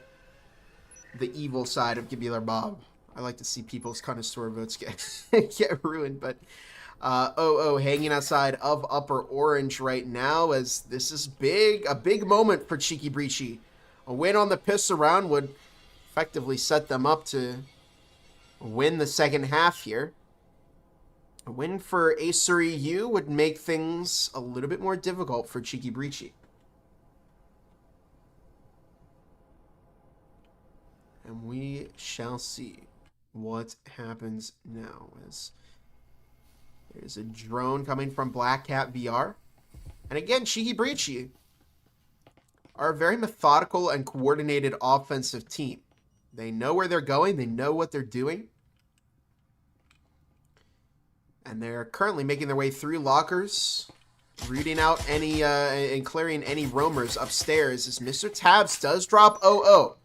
evil side of Gibular Bob. I like to see people's connoisseur votes get ruined, but OO hanging outside of Upper Orange right now, as this is a big moment for Cheeki Breachi. A win on the pistol round would effectively set them up to win the second half here. A win for AESIR EU would make things a little bit more difficult for Cheeki Breachi. And we shall see what happens now, as There's a drone coming from Black Cat VR. And again, Cheeki Breachi are a very methodical and coordinated offensive team. They know where they're going. They know what they're doing. And they're currently making their way through lockers, rooting out any and clearing any roamers upstairs as Mr. Tabs does drop 0-0.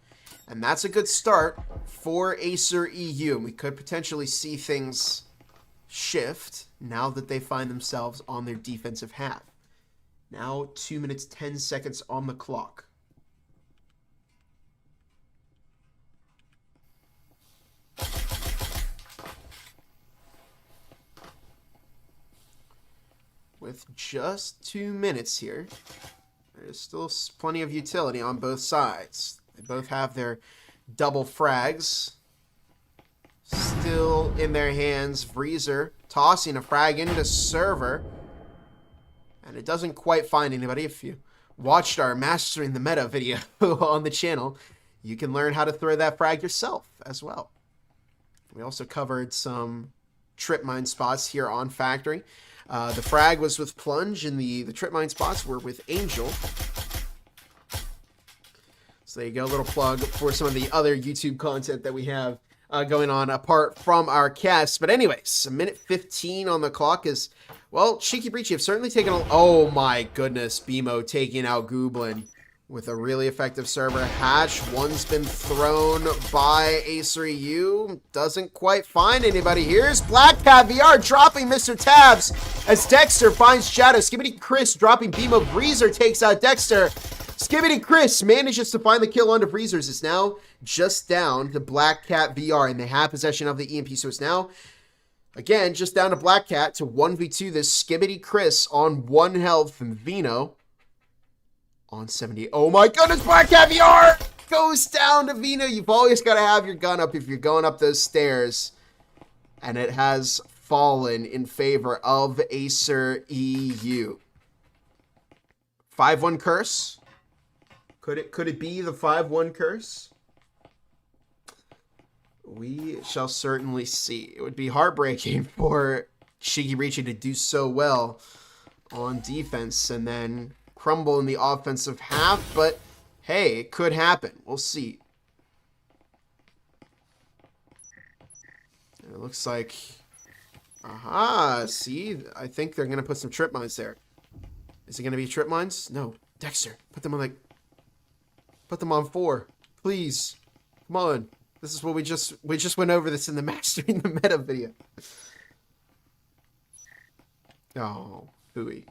And that's a good start for AESIR EU. And we could potentially see things shift now that they find themselves on their defensive half. Now 2 minutes 10 seconds on the clock. With just 2 minutes here, there's still plenty of utility on both sides. They both have their double frags still in their hands. Freezer tossing a frag into server, and it doesn't quite find anybody. If you watched our Mastering the Meta video on the channel, you can learn how to throw that frag yourself as well. We also covered some trip mine spots here on Factory. The frag was with Plunge, and the trip mine spots were with Angel. So there you go, a little plug for some of the other YouTube content that we have going on apart from our cast. But anyways, a minute 15 on the clock is, well, Cheeki Breachi have certainly taken a... Oh my goodness, BMO taking out Gooblin with a really effective server. Hatch, one's been thrown by AESIR EU. Doesn't quite find anybody. Here's Black Cat VR dropping Mr. Tabs as Dexter finds Shadow. Skibbity Chris dropping BMO. Breezer takes out Dexter. Skibbity Chris manages to find the kill onto Breezers. It's now just down to Black Cat VR, and they have possession of the EMP. So it's now, again, just down to Black Cat to 1v2 this Skibbity Chris on 1 health and Vino on 70. Oh my goodness, Black Cat VR goes down to Vino. You've always got to have your gun up if you're going up those stairs. And it has fallen in favor of AESIR EU. 5-1 curse. Could it be the 5-1 curse? We shall certainly see. It would be heartbreaking for Cheeki Breachi to do so well on defense and then crumble in the offensive half, but hey, it could happen. We'll see. It looks like, aha, see, I think they're going to put some trip mines there. Is it going to be trip mines? No. Dexter, put them on 4, please. Come on. This is what we just went over this in the Mastering the Meta video. Oh, hooey.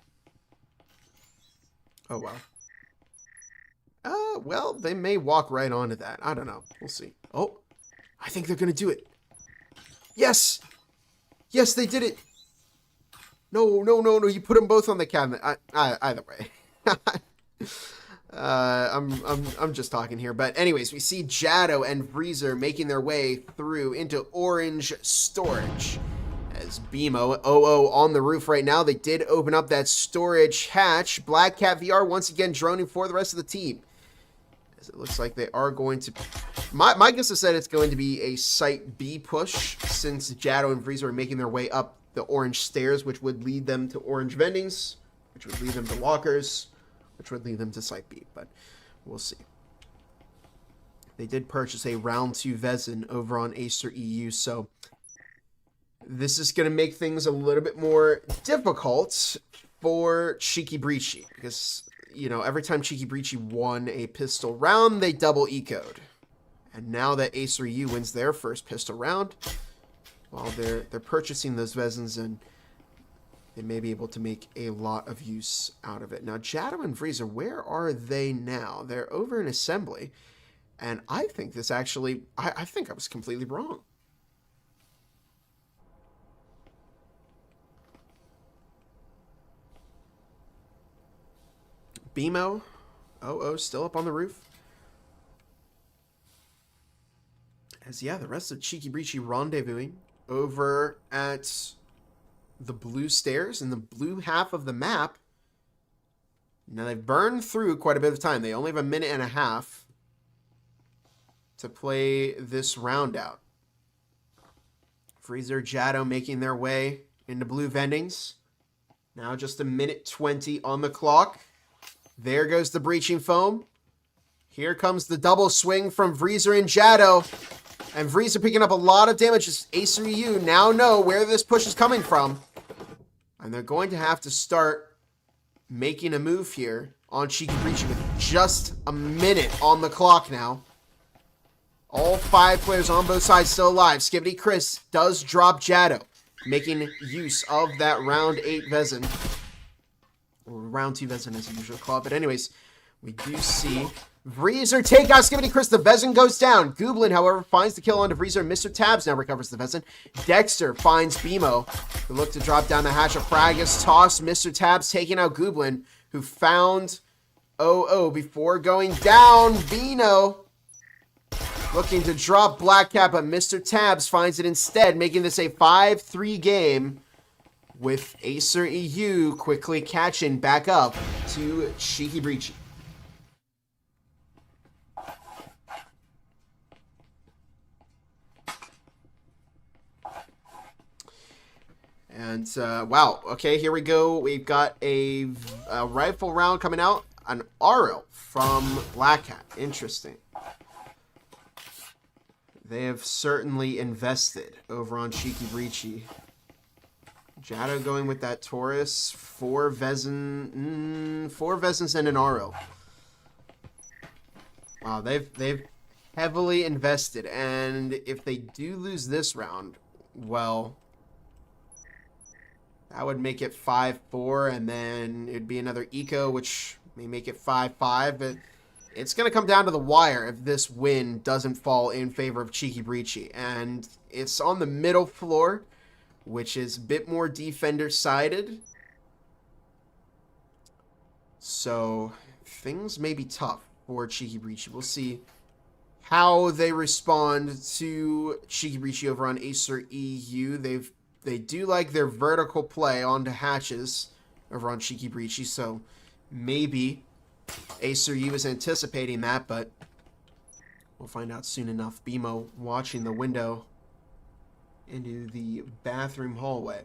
Oh, wow. Well, they may walk right onto that. I don't know. We'll see. Oh, I think they're going to do it. Yes! Yes, they did it! No, no, no, no. You put them both on the cabinet. Either way. I'm just talking here. But anyways, we see Jado and Breezer making their way through into orange storage. As BMO 0-0 on the roof right now. They did open up that storage hatch. Black Cat VR once again droning for the rest of the team. As it looks like they are going to... My guess is that it's going to be a Site B push, since Jado and Breezer are making their way up the orange stairs, which would lead them to orange vendings, which would lead them to lockers, which would lead them to Site B. But we'll see. They did purchase a round 2 Vezin over on AESIR EU, so... this is going to make things a little bit more difficult for Cheeki Breachi, because, you know, every time Cheeki Breachi won a pistol round, they double ecoed. And now that AESIR EU wins their first pistol round, well, they're purchasing those Vezins, and they may be able to make a lot of use out of it. Now, Jado and Freezer, where are they now? They're over in assembly, and I think this actually, I think I was completely wrong. BMO, 0-0, still up on the roof. As, yeah, the rest of Cheeki Breachi rendezvousing over at the blue stairs in the blue half of the map. Now, they've burned through quite a bit of time. They only have a minute and a half to play this round out. Freezer, Jado making their way into blue vendings. Now just a minute 20 on the clock. There goes the breaching foam. Here comes the double swing from Vreezer and Jado. And Vreezer picking up a lot of damage as AESIR EU now know where this push is coming from. And they're going to have to start making a move here on Cheeky Breachi with just a minute on the clock now. All 5 players on both sides still alive. Skibbity Chris does drop Jado, making use of that round 8 Vezin. Or round 2 Vezin as I usually call it. But anyways, we do see Vreezer take out Skibbity Chris. The Vezin goes down. Gooblin, however, finds the kill onto Vreezer. Mr. Tabs now recovers the Vezin. Dexter finds BMO, who looked to drop down the hatch of Fragus. Toss Mr. Tabs taking out Gooblin, who found OO before going down. Vino looking to drop Black Cat, but Mr. Tabs finds it instead, making this a 5-3 game with AESIR EU quickly catching back up to Cheeky Breachi. And, wow, okay, here we go. We've got a rifle round coming out. An Aro from Black Cat. Interesting. They have certainly invested over on Cheeky Breachi. Jado going with that Taurus. 4 Vezin. 4 Vezins and an Aro. Wow, they've heavily invested. And if they do lose this round, well, that would make it 5-4, and then it'd be another eco, which may make it 5-5, but it's going to come down to the wire if this win doesn't fall in favor of Cheeky Breachi. And it's on the middle floor, which is a bit more defender-sided. So things may be tough for Cheeky Breachi. We'll see how they respond to Cheeky Breachi over on AESIR EU. They do like their vertical play onto hatches over on Cheeky Breachi, so maybe AESIR EU is anticipating that, but we'll find out soon enough. BMO watching the window into the bathroom hallway.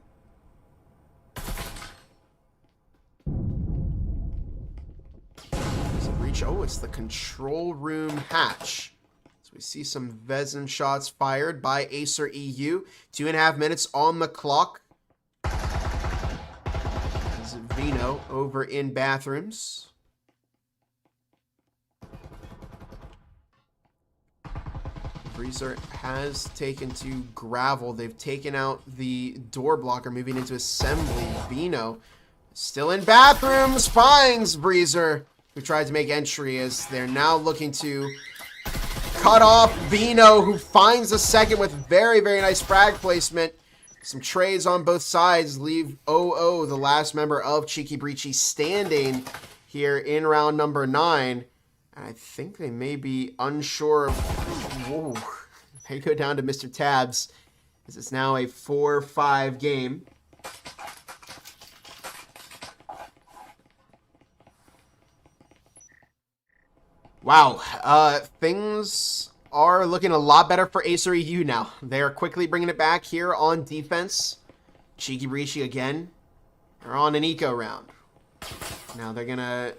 There's a breach. Oh, it's the control room hatch. So we see some Vezin shots fired by AESIR EU. 2.5 minutes on the clock. There's Vino over in bathrooms. Vreezer has taken to gravel. They've taken out the door blocker, moving into assembly. Vino still in bathrooms, finds Vreezer, who tried to make entry, as they're now looking to cut off Vino, who finds a second with very, very nice frag placement. Some trades on both sides leave OO, the last member of Cheeky Breachi, standing here in round number 9. I think they may be unsure of... Whoa. They go down to Mr. Tabs, as it's now a 4-5 game. Wow. Things are looking a lot better for AESIR EU now. They are quickly bringing it back here on defense. Cheeky Breachi again. They're on an eco round. Now they're going to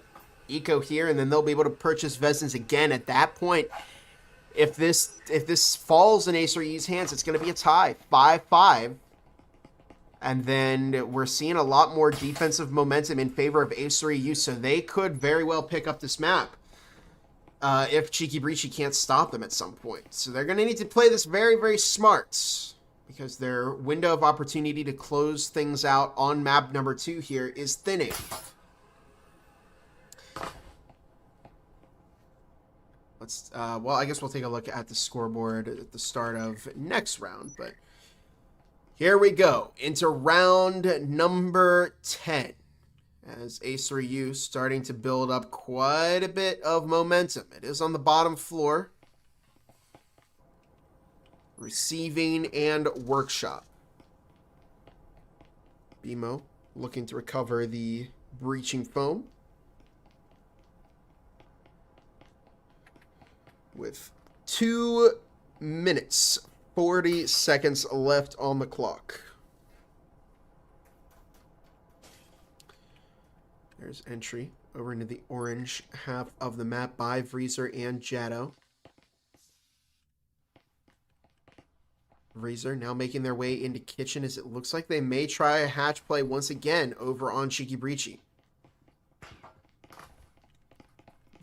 eco here, and then they'll be able to purchase Vezins again. At that point, if this falls in AESIR EU's hands, it's going to be a tie, 5-5. And then we're seeing a lot more defensive momentum in favor of AESIR EU, so they could very well pick up this map if Cheeky Breachi can't stop them at some point. So they're going to need to play this very, very smart, because their window of opportunity to close things out on map number 2 here is thinning. Let's, well, I guess we'll take a look at the scoreboard at the start of next round, but here we go into round number 10, as AESIR EU starting to build up quite a bit of momentum. It is on the bottom floor, receiving and workshop. BMO looking to recover the breaching foam, with 2 minutes, 40 seconds left on the clock. There's entry over into the orange half of the map by VRML and Jado. VRML now making their way into kitchen as it looks like they may try a hatch play once again over on Cheeki Breachi.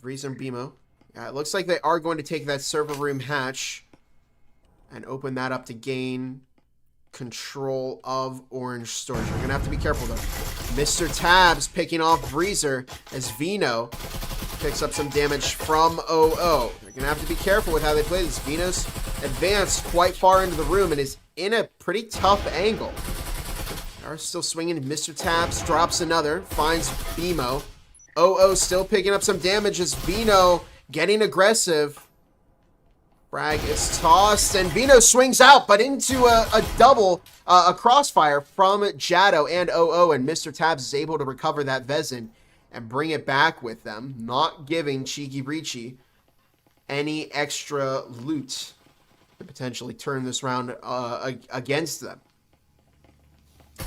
VRML and BMO. It looks like they are going to take that server room hatch and open that up to gain control of orange storage. We're going to have to be careful though. Mr. Tabs picking off VRML as Vino picks up some damage from OO. They're going to have to be careful with how they play this. Vino's advanced quite far into the room and is in a pretty tough angle. They are still swinging. Mr. Tabs drops another, finds BMO. OO still picking up some damage as Vino getting aggressive. Frag is tossed, and Vino swings out, but into a double, a crossfire from Jado and OO, and Mr. Tabs is able to recover that Vezin and bring it back with them, not giving Cheeki Breachi any extra loot to potentially turn this round against them. I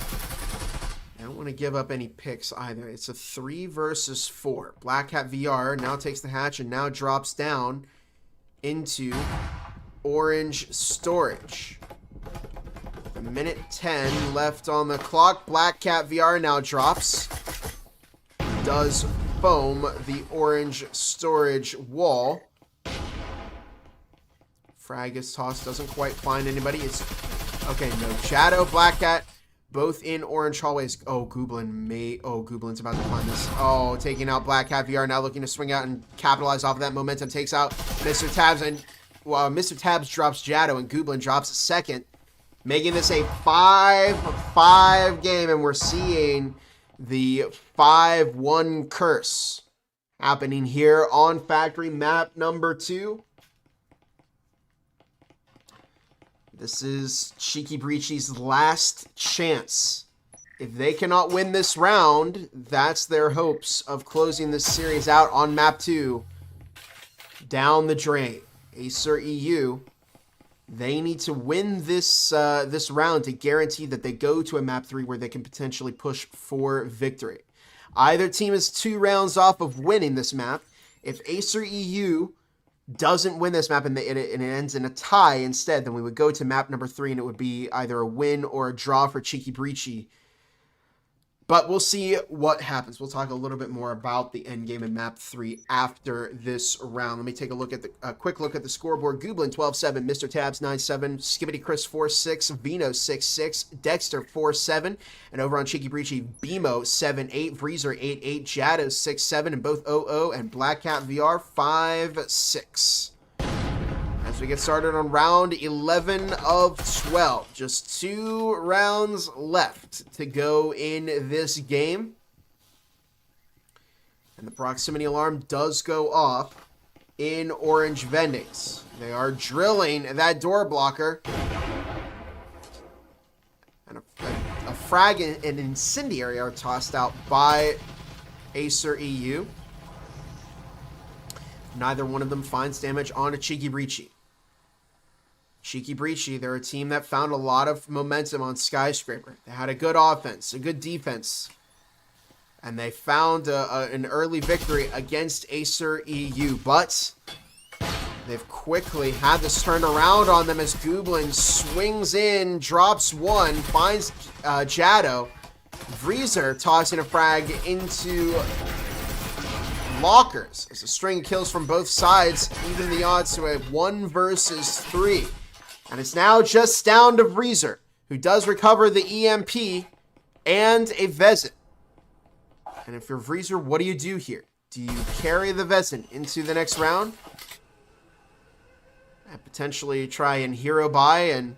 don't want to give up any picks either. It's a 3 versus 4. Black Cat VR now takes the hatch and now drops down into orange storage. A minute 10 left on the clock. Black Cat VR now drops. Does foam the orange storage wall. Frag is tossed. Doesn't quite find anybody. It's okay. No. Jado, Black Cat, both in orange hallways. Oh, Gooblin's about to find this. Oh, taking out Black Cat VR, now looking to swing out and capitalize off of that momentum. Takes out Mr. Tabs, and Mr. Tabs drops Jado, and Gooblin drops a second, making this a 5-5 game, and we're seeing the 5-1 curse happening here on Factory Map number 2. This is Cheeki Breachi's last chance. If they cannot win this round, that's their hopes of closing this series out on map 2 down the drain. AESIR EU, they need to win this this round to guarantee that they go to a map 3 where they can potentially push for victory. Either team is 2 rounds off of winning this map. If AESIR EU doesn't win this map and it ends in a tie instead, then we would go to map number 3 and it would be either a win or a draw for Cheeki Breachi. But we'll see what happens. We'll talk a little bit more about the end game in map 3 after this round. Let me take a look at a quick look at the scoreboard. Gooblin 12-7, Mr. Tabs 9-7, Skibbity Chris 4-6, Vino 6-6, Dexter 4-7, and over on Cheeki Breachi, BMO 7-8, VRML 8-8, Jado 6-7, and both OO and Black Cat VR 5-6. As we get started on round 11 of 12. Just 2 rounds left to go in this game. And the proximity alarm does go off in orange vendings. They are drilling that door blocker. And a frag and an incendiary are tossed out by AESIR EU. Neither one of them finds damage on a Cheeki Breachi. Cheeki Breachi, they're a team that found a lot of momentum on Skyscraper. They had a good offense, a good defense, and they found an early victory against AESIR EU. But they've quickly had this turned around on them as Gooblin swings in, drops one, finds Jado. VRML tossing a frag into lockers as a string of kills from both sides, even the odds to a 1 versus 3. And it's now just down to VRML, who does recover the EMP and a Vezin. And if you're VRML, what do you do here? Do you carry the Vezin into the next round? And potentially try and hero buy and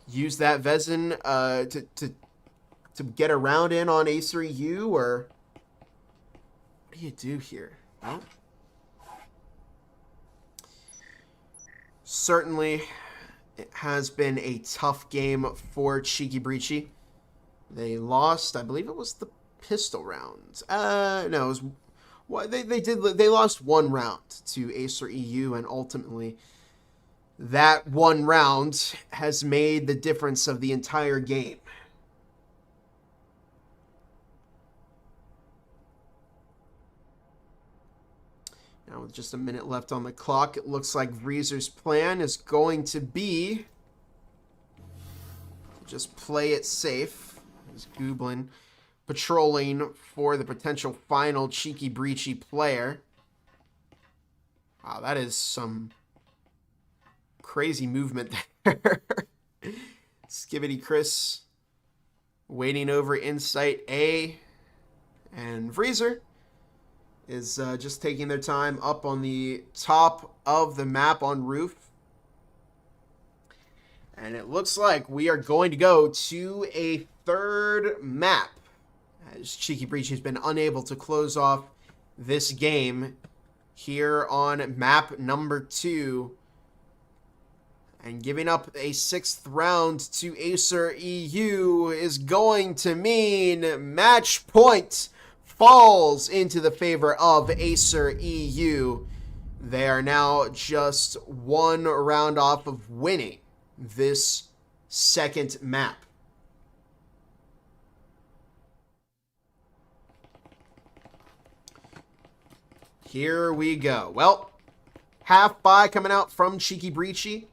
use that Vezin to get a round in on AESIR EU, or what do you do here? Well, certainly it has been a tough game for Cheeki Breachi. They lost, I believe it was the pistol rounds. No, it was they lost 1 round to AESIR EU, and ultimately that 1 round has made the difference of the entire game. Now with just a minute left on the clock, it looks like VRML's plan is going to be to just play it safe. As Gooblin patrolling for the potential final Cheeky Breachi player. Wow, that is some crazy movement there. Skibidi Chris waiting over Insight A, and VRML is just taking their time up on the top of the map on roof. And it looks like we are going to go to a third map, as Cheeky Breachi has been unable to close off this game here on map number 2. And giving up a 6th round to AESIR EU is going to mean match point falls into the favor of AESIR EU. They are now just 1 round off of winning this second map. Here we go. Well, half buy coming out from Cheeky Breachi.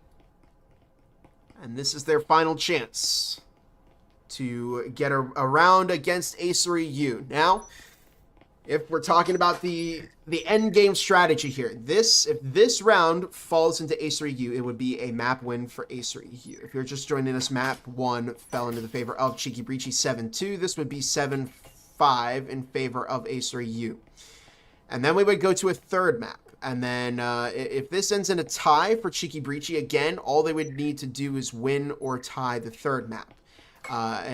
And this is their final chance to get a round against AESIR EU. Now, if we're talking about the end game strategy here, if this round falls into AESIR EU, it would be a map win for AESIR EU. If you're just joining us, map 1 fell into the favor of Cheeky Breachi 7-2. This would be 7-5 in favor of AESIR EU. And then we would go to a third map. And then if this ends in a tie for Cheeky Breachi, again, all they would need to do is win or tie the third map. Not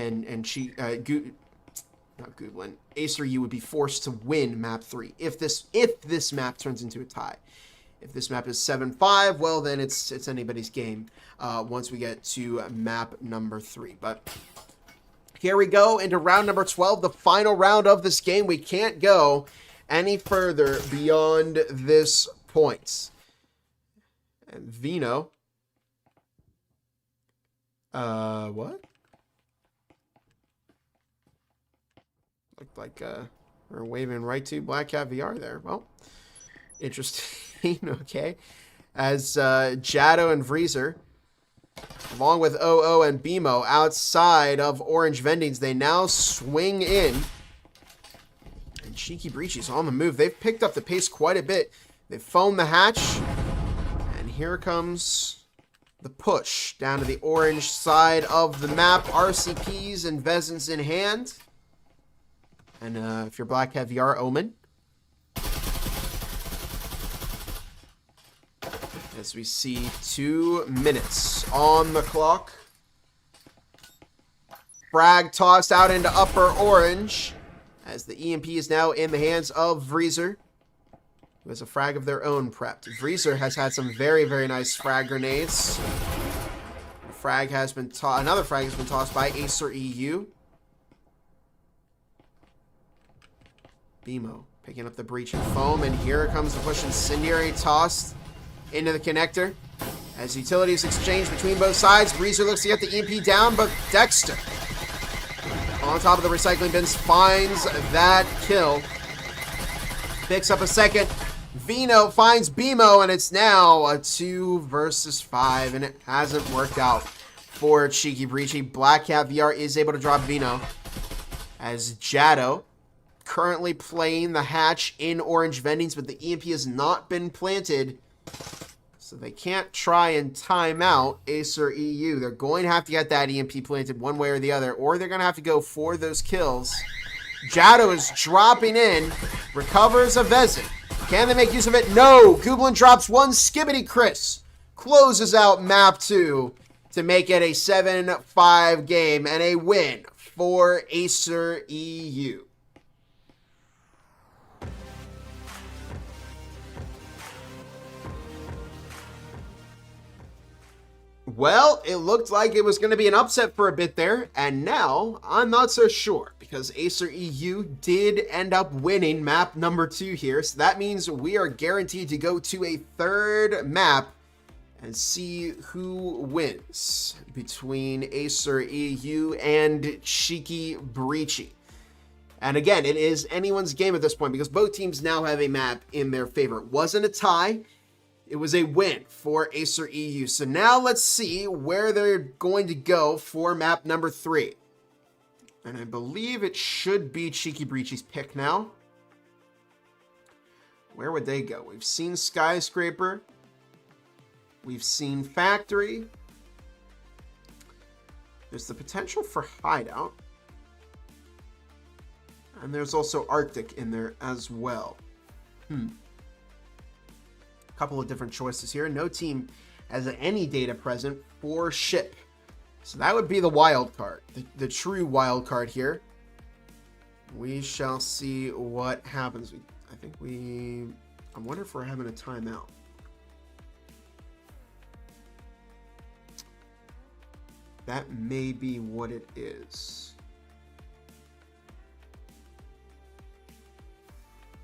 Gooblin, AESIR EU would be forced to win map 3 if this map turns into a tie. If this map is 7-5, well, then it's anybody's game once we get to map number 3. But here we go into round number 12, the final round of this game. We can't go any further beyond this point. And Vino. What? Looked like we're waving right to Black Cat VR there. Well, interesting. Okay. As Jado and VRML, along with OO and BMO, outside of Orange Vendings, they now swing in. Cheeky Breachi's on the move. They've picked up the pace quite a bit. They've foamed the hatch. And here comes the push down to the orange side of the map. RCPs and Vezins in hand. And if you're Black Hat VR, Omen. As we see 2 minutes on the clock. Frag tossed out into upper orange. As the EMP is now in the hands of VRML, who has a frag of their own prepped. VRML has had some very, very nice frag grenades. Another frag has been tossed by AESIR EU. BMO picking up the breach and foam, and here comes the push. Incendiary tossed into the connector. As utilities exchange between both sides, VRML looks to get the EMP down, but Dexter on top of the recycling bins finds that kill. Picks up a second. Vino finds BMO, and it's now a 2 versus 5, and it hasn't worked out for Cheeky Breachi. Black Cat VR is able to drop Vino, as Jado currently playing the hatch in Orange Vendings, but the EMP has not been planted, so they can't try and time out AESIR EU. They're going to have to get that EMP planted one way or the other, or they're going to have to go for those kills. Jado is dropping in, recovers a Vezin. Can they make use of it? No! Gooblin drops one. Skibidi Chris closes out map 2 to make it a 7-5 game and a win for AESIR EU. Well, it looked like it was going to be an upset for a bit there, and now I'm not so sure, because AESIR EU did end up winning map number 2 here, so that means we are guaranteed to go to a third map and see who wins between AESIR EU and Cheeky Breachi. And again, it is anyone's game at this point because both teams now have a map in their favor. It wasn't a tie. It was a win for AESIR EU. So now let's see where they're going to go for map number 3. And I believe it should be Cheeki Breachi's pick now. Where would they go? We've seen Skyscraper. We've seen Factory. There's the potential for Hideout. And there's also Arctic in there as well. A couple of different choices here. No team has any data present for ship. So that would be the wild card, the true wild card here. We shall see what happens. I wonder if we're having a timeout. That may be what it is.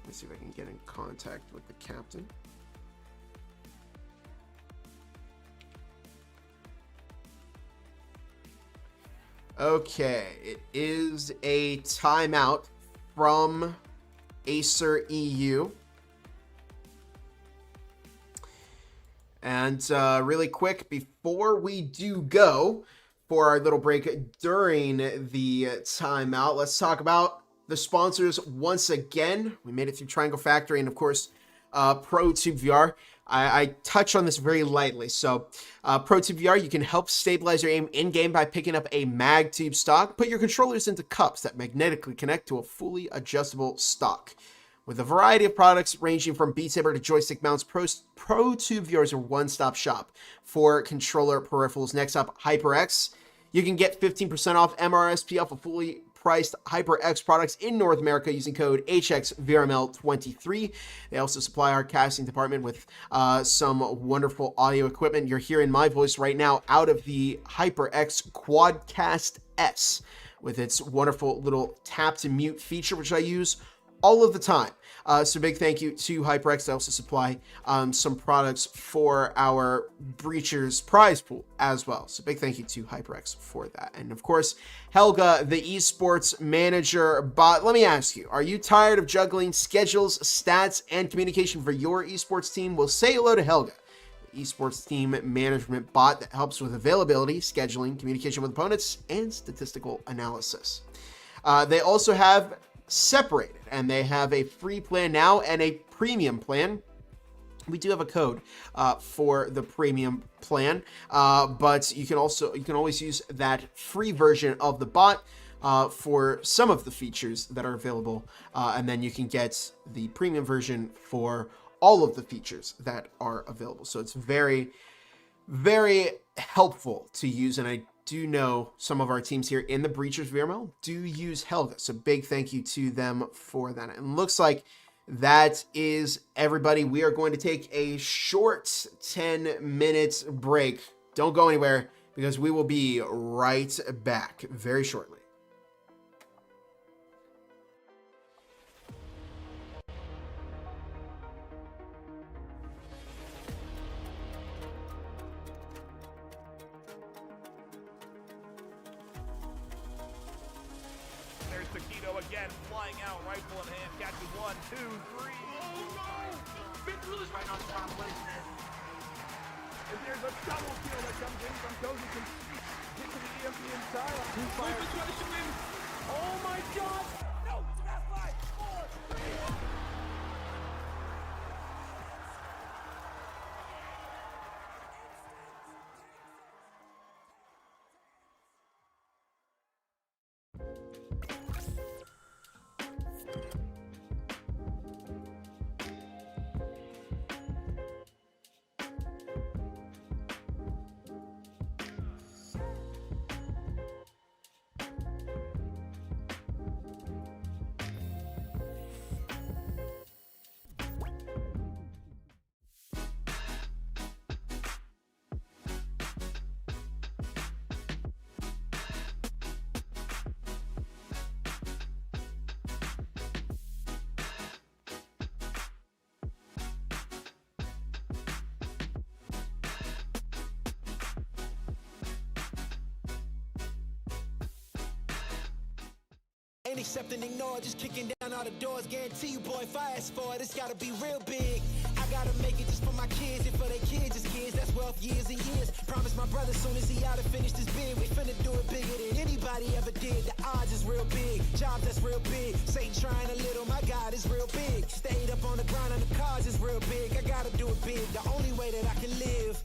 Let's see if I can get in contact with the captain. Okay, it is a timeout from AESIR EU. And really quick, before we do go for our little break during the timeout, let's talk about the sponsors once again. We made it through Triangle Factory and, of course, ProTube VR. I touch on this very lightly. So ProTube VR, you can help stabilize your aim in-game by picking up a mag tube stock. Put your controllers into cups that magnetically connect to a fully adjustable stock. With a variety of products ranging from Beat Saber to joystick mounts, ProTube VR is a one-stop shop for controller peripherals. Next up, HyperX. You can get 15% off MRSP off a fully priced HyperX products in North America using code HXVRML23. They also supply our casting department with some wonderful audio equipment. You're hearing my voice right now out of the HyperX Quadcast S with its wonderful little tap to mute feature, which I use all of the time. So big thank you to HyperX. They also supply some products for our Breachers prize pool as well. So big thank you to HyperX for that. And of course, Helga, the esports manager bot. Let me ask you, are you tired of juggling schedules, stats, and communication for your esports team? Well, say hello to Helga, the esports team management bot that helps with availability, scheduling, communication with opponents, and statistical analysis. They also have separated, and they have a free plan now and a premium plan. We do have a code for the premium plan, but you can always use that free version of the bot for some of the features that are available, and then you can get the premium version for all of the features that are available. So it's very, very helpful to use, and I do know some of our teams here in the Breachers VRML do use Helga, so big thank you to them for that. And looks like that is everybody. We are going to take a short 10 minutes break. Don't go anywhere because we will be right back very shortly. Again, flying out, rifle in hand, catches 1, 2, 3. Oh no! Big Bruce right on top, what is this? And there's a double kill that comes in from Cozy can hit to the EMP inside. Oh my god! No! Snap 5, 4, 3. Ain't accepting, ignore, just kicking down all the doors. Guarantee you, boy, if I ask for it, it's gotta be real big. I gotta make it just for my kids and for their kids, as kids. That's wealth, years and years. Promise my brother, soon as he out and finish this bid, we finna do it bigger than anybody ever did. The odds is real big, jobs that's real big. Satan trying a little, my God is real big. Stayed up on the grind on the cars is real big. I gotta do it big, the only way that I can live.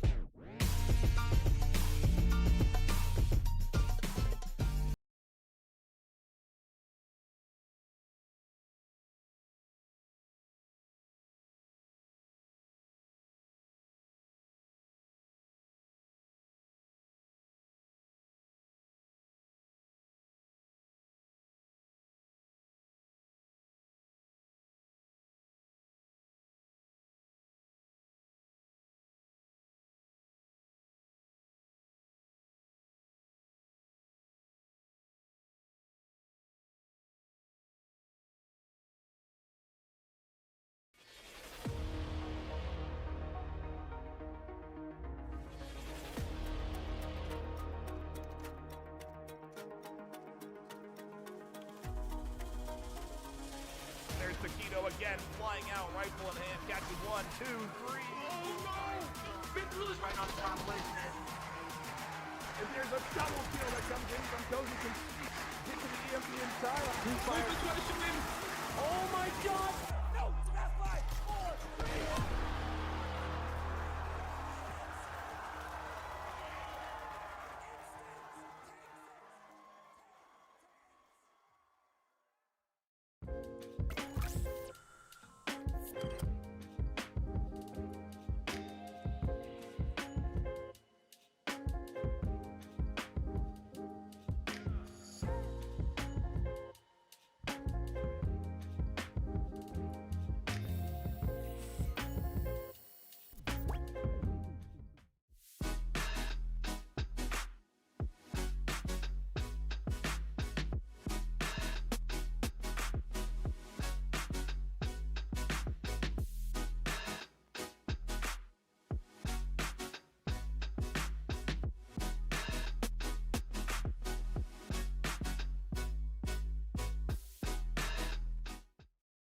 There's Taquito again, flying out, rifle in hand, catches 1, 2, 3. Oh no! Big Blue's right on top, isn't it? And there's a double kill that comes in from Cozy into the EMP inside. Oh my God! No! That's 5, 4, 3.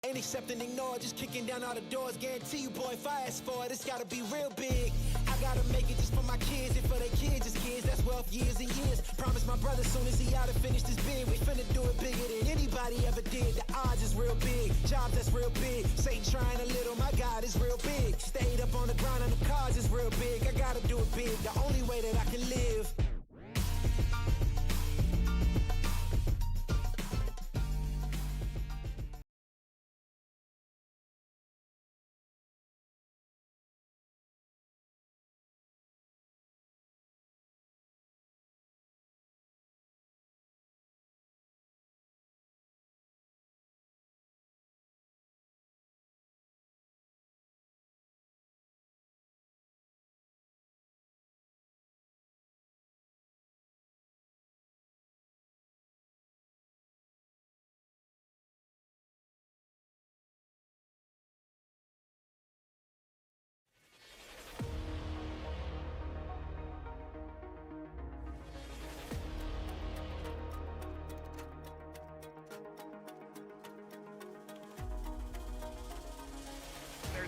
Ain't accepting, ignore, just kicking down all the doors. Guarantee you, boy, if I ask for it, it's gotta be real big. I gotta make it just for my kids and for their kids, as kids. That's wealth, years and years. Promise my brother, soon as he out and finish this bid, we finna do it bigger than anybody ever did. The odds is real big, jobs that's real big. Satan trying a little, my God is real big. Stayed up on the grind on the cars is real big. I gotta do it big, the only way that I can live.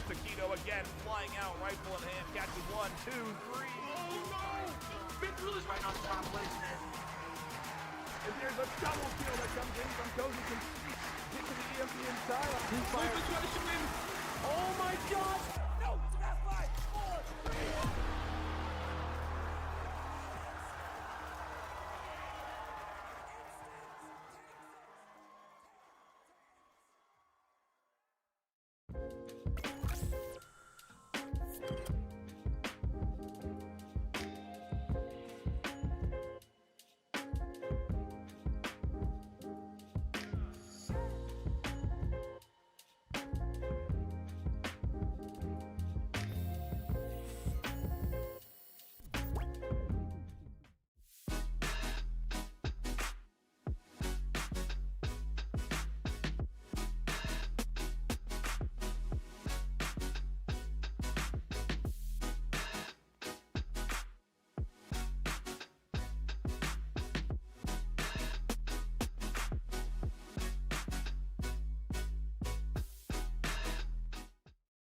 Taquito again, flying out, rifle in hand, catches 1, 2, 3. Oh no! Big Blue's right on top, isn't it? And there's a double kill that comes in from Cozy into the EMP inside. Oh my God! No! That's 5, 4, 3.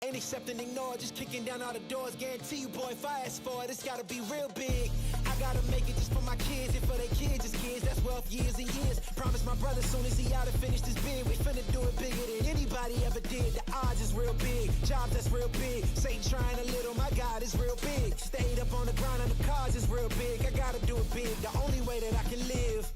Ain't accepting, ignore, just kicking down all the doors. Guarantee you, boy, if I ask for it, it's gotta be real big. I gotta make it just for my kids and for their kids, just kids. That's wealth years and years. Promise my brother soon as he out and finish this bid, we finna do it bigger than anybody ever did. The odds is real big, jobs that's real big. Satan trying a little, my God is real big. Stayed up on the grind on the cars is real big. I gotta do it big, the only way that I can live.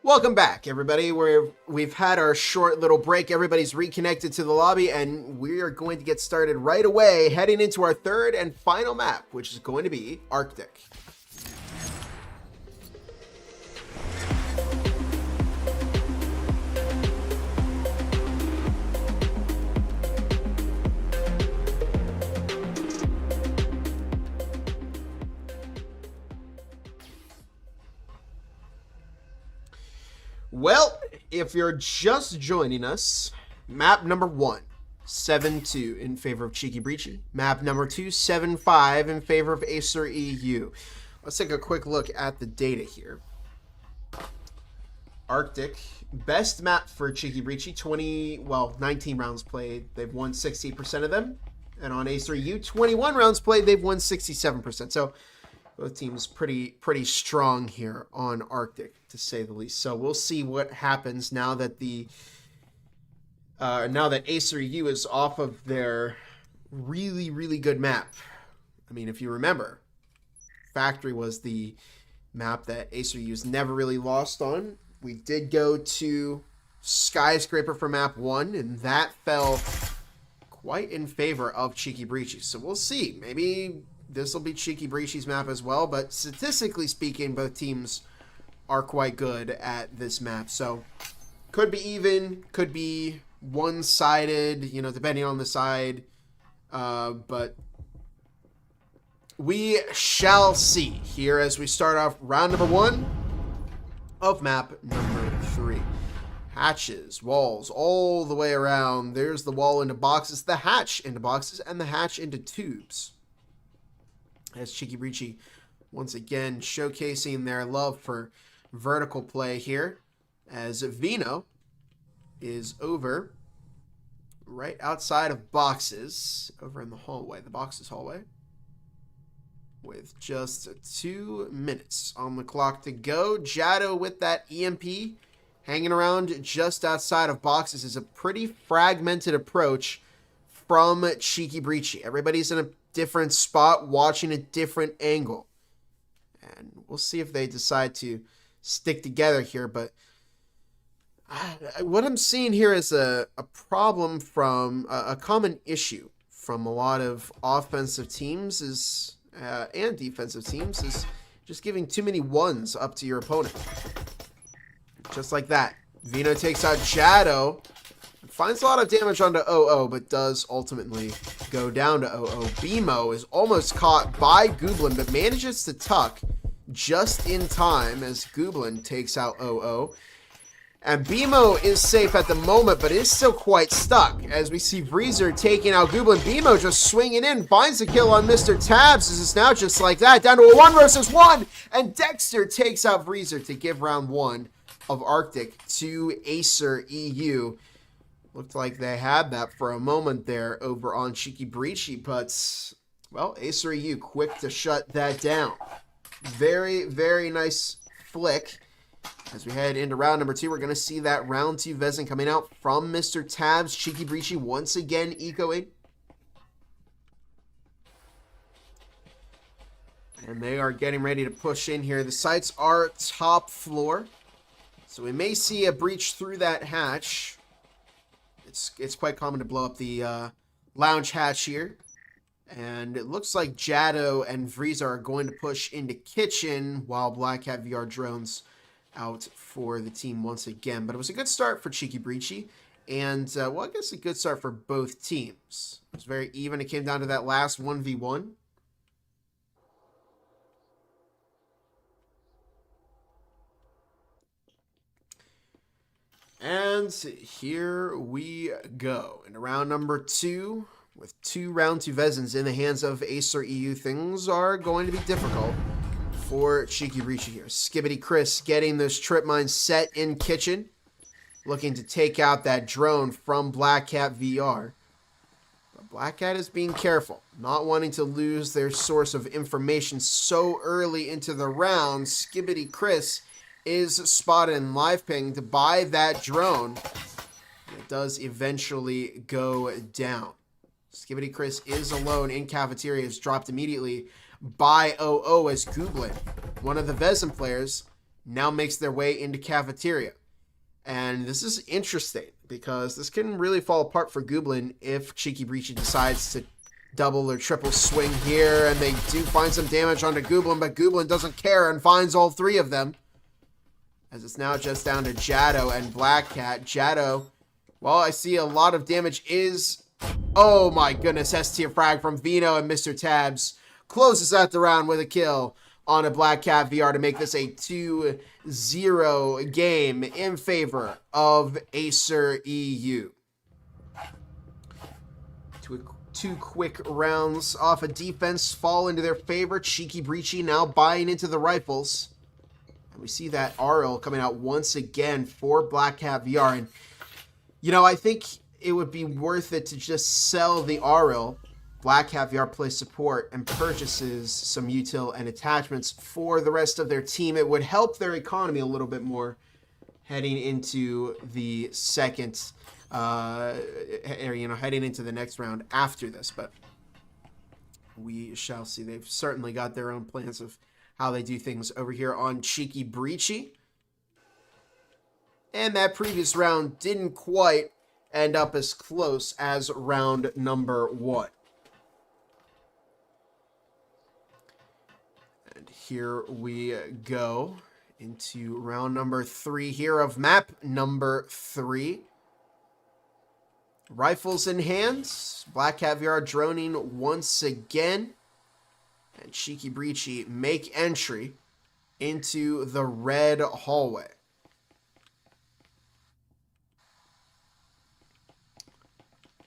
Welcome back, everybody. We've had our short little break. Everybody's reconnected to the lobby, and we are going to get started right away, heading into our third and final map, which is going to be Arctic. Well, if you're just joining us, map number 1, 7-2 in favor of Cheeki Breachi. Map number 2, 7-5 in favor of AESIR EU. Let's take a quick look at the data here. Arctic, best map for Cheeki Breachi, 19 rounds played. They've won 68% of them. And on AESIR EU, 21 rounds played. They've won 67%. So both teams pretty strong here on Arctic, to say the least. So we'll see what happens now that AESIR EU is off of their really good map. I mean, if you remember, Factory was the map that AESIR EU's never really lost on. We did go to Skyscraper for map 1, and that fell quite in favor of Cheeky Breachi. So we'll see. Maybe this will be Cheeky Breachi's map as well, but statistically speaking, both teams are quite good at this map. So could be even, could be one-sided, you know, depending on the side. But we shall see here as we start off round number 1 of map number 3. Hatches, walls, all the way around. There's the wall into boxes, the hatch into boxes, and the hatch into tubes. As Cheeky Breachi once again showcasing their love for vertical play here. As Vino is over right outside of boxes, over in the hallway, the boxes hallway, with just 2 minutes on the clock to go. Jado with that EMP hanging around just outside of boxes is a pretty fragmented approach from Cheeky Breachi. Everybody's in a different spot, watching a different angle. And we'll see if they decide to stick together here. But what I'm seeing here is a problem from a common issue from a lot of offensive teams is and defensive teams is just giving too many ones up to your opponent. Just like that. Vino takes out Jado. Finds a lot of damage onto OO, but does ultimately go down to OO. BMO is almost caught by Gooblin, but manages to tuck just in time as Gooblin takes out OO. And BMO is safe at the moment, but is still quite stuck. As we see Vreezer taking out Gooblin. BMO just swinging in, finds the kill on Mr. Tabs. This is now just like that, down to a 1 versus 1. And Dexter takes out Vreezer to give round 1 of Arctic to AESIR EU. Looked like they had that for a moment there over on Cheeky Breachi, but, well, AESIR EU quick to shut that down. Very, very nice flick. As we head into round number 2, we're going to see that round 2 Vezin coming out from Mr. Tabs. Cheeky Breachi once again ecoing. And they are getting ready to push in here. The sites are top floor. So we may see a breach through that hatch. It's quite common to blow up the lounge hatch here. And it looks like Jado and Vreezer are going to push into kitchen while Black Cat VR drones out for the team once again. But it was a good start for Cheeky Breachi. And, well, I guess a good start for both teams. It was very even. It came down to that last 1v1. And here we go. In round number 2, with 2 round 2 Vezins in the hands of AESIR EU, things are going to be difficult for Cheeky Breachi here. Skibbity Chris getting those trip mines set in kitchen, looking to take out that drone from Black Cat VR. But Black Cat is being careful, not wanting to lose their source of information so early into the round. Skibbity Chris is spotted in live ping to buy that drone. It does eventually go down. Skibbity Chris is alone in cafeteria, is dropped immediately by OO as Gooblin, one of the Vezin players, now makes their way into cafeteria. And this is interesting because this can really fall apart for Gooblin if Cheeky Breachi decides to double or triple swing here, and they do find some damage onto Gooblin, but Gooblin doesn't care and finds all 3 of them. As it's now just down to Jado and Black Cat. Jado, well, I see a lot of damage is... Oh my goodness, S-tier frag from Vino, and Mr. Tabs closes out the round with a kill on a Black Cat VR to make this a 2-0 game in favor of AESIR EU. Two quick rounds off of defense fall into their favor. Cheeky Breachi now buying into the rifles. And we see that RL coming out once again for Black Cat VR. And, you know, I think it would be worth it to just sell the RL. Black Cat VR plays support and purchases some util and attachments for the rest of their team. It would help their economy a little bit more heading into the second, heading into the next round after this. But we shall see. They've certainly got their own plans of how they do things over here on Cheeky Breachi. And that previous round didn't quite end up as close as round number 1. And here we go into round number 3 here of map number 3. Rifles in hands. Black Cat VR droning once again. And Cheeki Breachi make entry into the red hallway.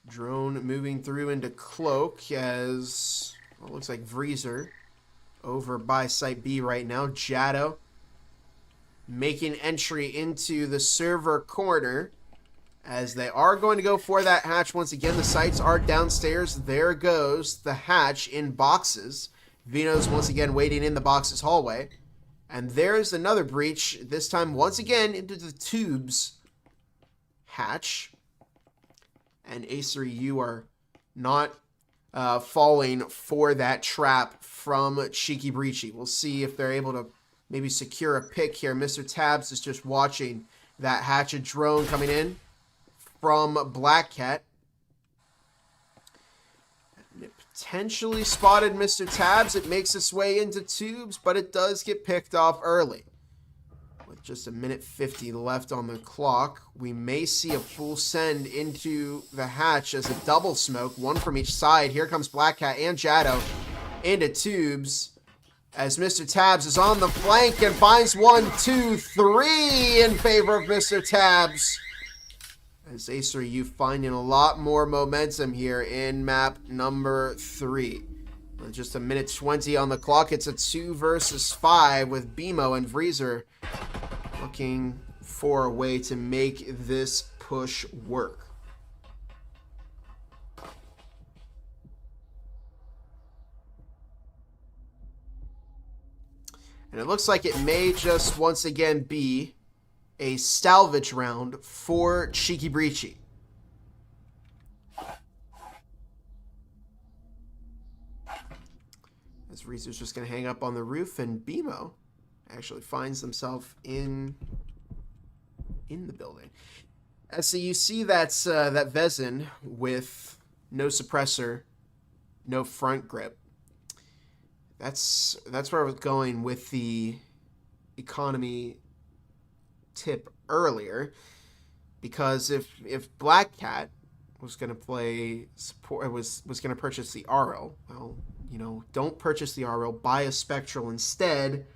Drone moving through into Cloak as well, looks like VRML over by Site B right now. Jado making entry into the server corner as they are going to go for that hatch once again. The sights are downstairs. There goes the hatch in boxes. Vino's once again waiting in the boxes hallway. And there's another breach, this time once again into the tubes hatch. And AESIR, you are not falling for that trap from Cheeki Breachi. We'll see if they're able to maybe secure a pick here. Mr. Tabs is just watching that hatchet drone coming in from Black Cat. And it potentially spotted Mr. Tabs. It makes its way into tubes, but it does get picked off early. With just 1:50 left on the clock, we may see a full send into the hatch as a double smoke, one from each side. Here comes Black Cat and Jado into tubes as Mr. Tabs is on the flank and finds 1, 2, 3 in favor of Mr. Tabs. As AESIR, you finding a lot more momentum here in map number 3. With just 1:20 on the clock, it's a 2 versus 5 with BMO and VRML looking for a way to make this push work. And it looks like it may just once again be a salvage round for Cheeki Breachi. As VRML's just going to hang up on the roof, and BMO actually finds himself in the building. So you see that Vezin with no suppressor, no front grip. That's where I was going with the economy tip earlier, because if Black Cat was going to play support, was going to purchase the RL, well, you know, don't purchase the RL, buy a Spectral instead,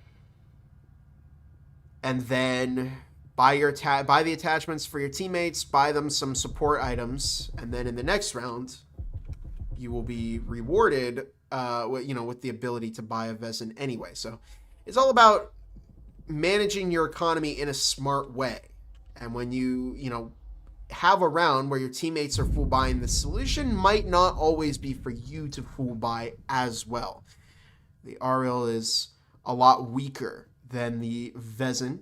and then buy the attachments for your teammates, buy them some support items, and then in the next round you will be rewarded with the ability to buy a Vezin anyway. So it's all about managing your economy in a smart way. And when you have a round where your teammates are full buying, the solution might not always be for you to full buy as well. The RL is a lot weaker than the Vezin,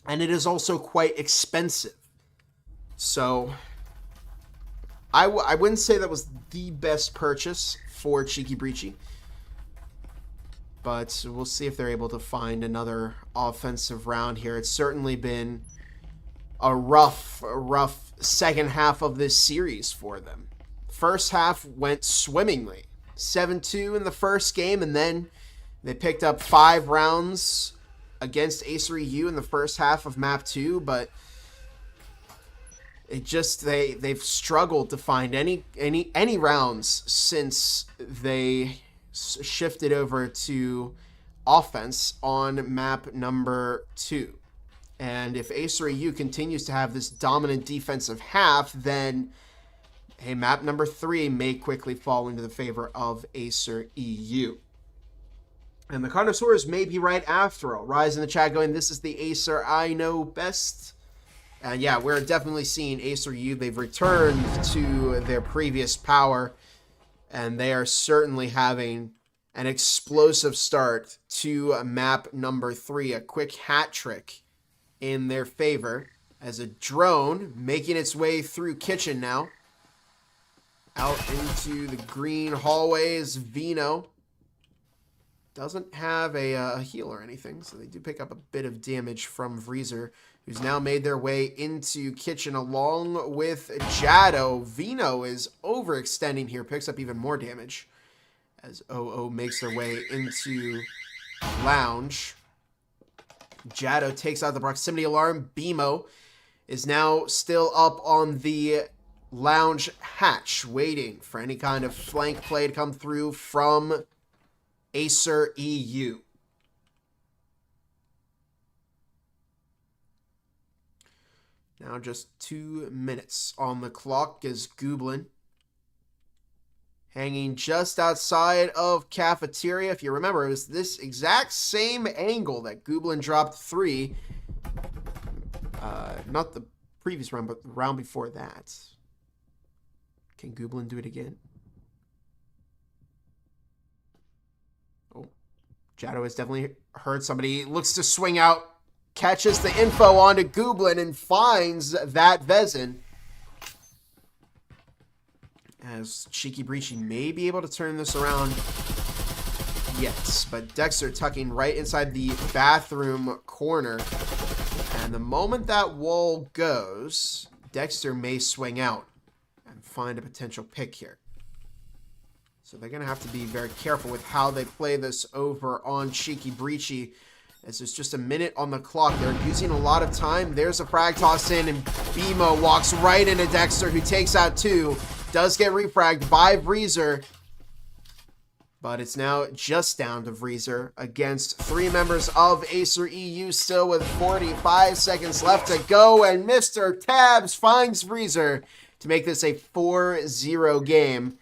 and it is also quite expensive. So I wouldn't say that was the best purchase for Cheeki Breachi, but we'll see if they're able to find another offensive round here. It's certainly been a rough second half of this series for them. First half went swimmingly. 7-2 in the first game, and then they picked up 5 rounds against AESIR in the first half of map 2, but it just they've struggled to find any rounds since they shifted over to offense on map number 2. And if AESIR continues to have this dominant defensive half, then hey, map number 3 may quickly fall into the favor of AESIR EU. And the connoisseurs may be right after all. Rise in the chat going, this is the AESIR I know best. And yeah, we're definitely seeing AESIR. They've returned to their previous power, and they are certainly having an explosive start to map number 3. A quick hat trick in their favor as a drone making its way through kitchen now. Out into the green hallways, Vino doesn't have a heal or anything, so they do pick up a bit of damage from Vreezer, who's now made their way into Kitchen along with Jado. Vino is overextending here, picks up even more damage as OO makes their way into Lounge. Jado takes out the proximity alarm. BMO is now still up on the Lounge hatch, waiting for any kind of flank play to come through from AESIR EU. Now just 2 minutes on the clock as Gooblin hanging just outside of Cafeteria. If you remember, it was this exact same angle that Gooblin dropped 3. Not the previous round, but the round before that. Can Gooblin do it again? Oh, Jado has definitely heard somebody. Looks to swing out, catches the info onto Gooblin, and finds that Vezin. As Cheeki Breachi may be able to turn this around. Yes, but Dexter tucking right inside the bathroom corner. And the moment that wall goes, Dexter may swing out and find a potential pick here. So they're going to have to be very careful with how they play this over on Cheeki Breachi, as there's just a minute on the clock. They're using a lot of time. There's a frag toss in, and BMO walks right into Dexter, who takes out 2. Does get refragged by Vreezer, but it's now just down to Vreezer against 3 members of AESIR EU, still with 45 seconds left to go, and Mr. Tabs finds Vreezer to make this a 4-0 game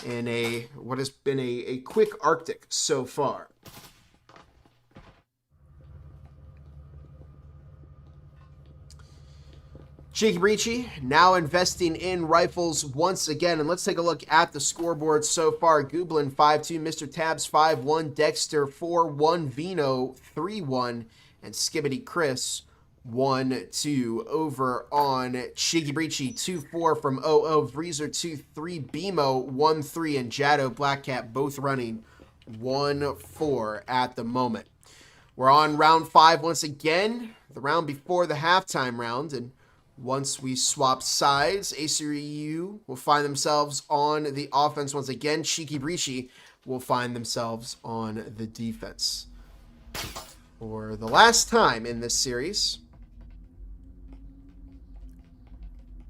in what has been a quick Arctic so far. Cheeki Breachi now investing in rifles once again, and let's take a look at the scoreboard so far. Gooblin 5-2, Mr. Tabs 5-1, Dexter 4-1, Vino 3-1, and Skibbity Chris 1-2 over on Cheeki Breachi. 2-4 from OO, Vreezer 2-3, BMO 1-3, and Jado Blackcat both running 1-4 at the moment. We're on round 5 once again, the round before the halftime round, and once we swap sides, AESIR EU will find themselves on the offense once again. Cheeki Breachi will find themselves on the defense. For the last time in this series,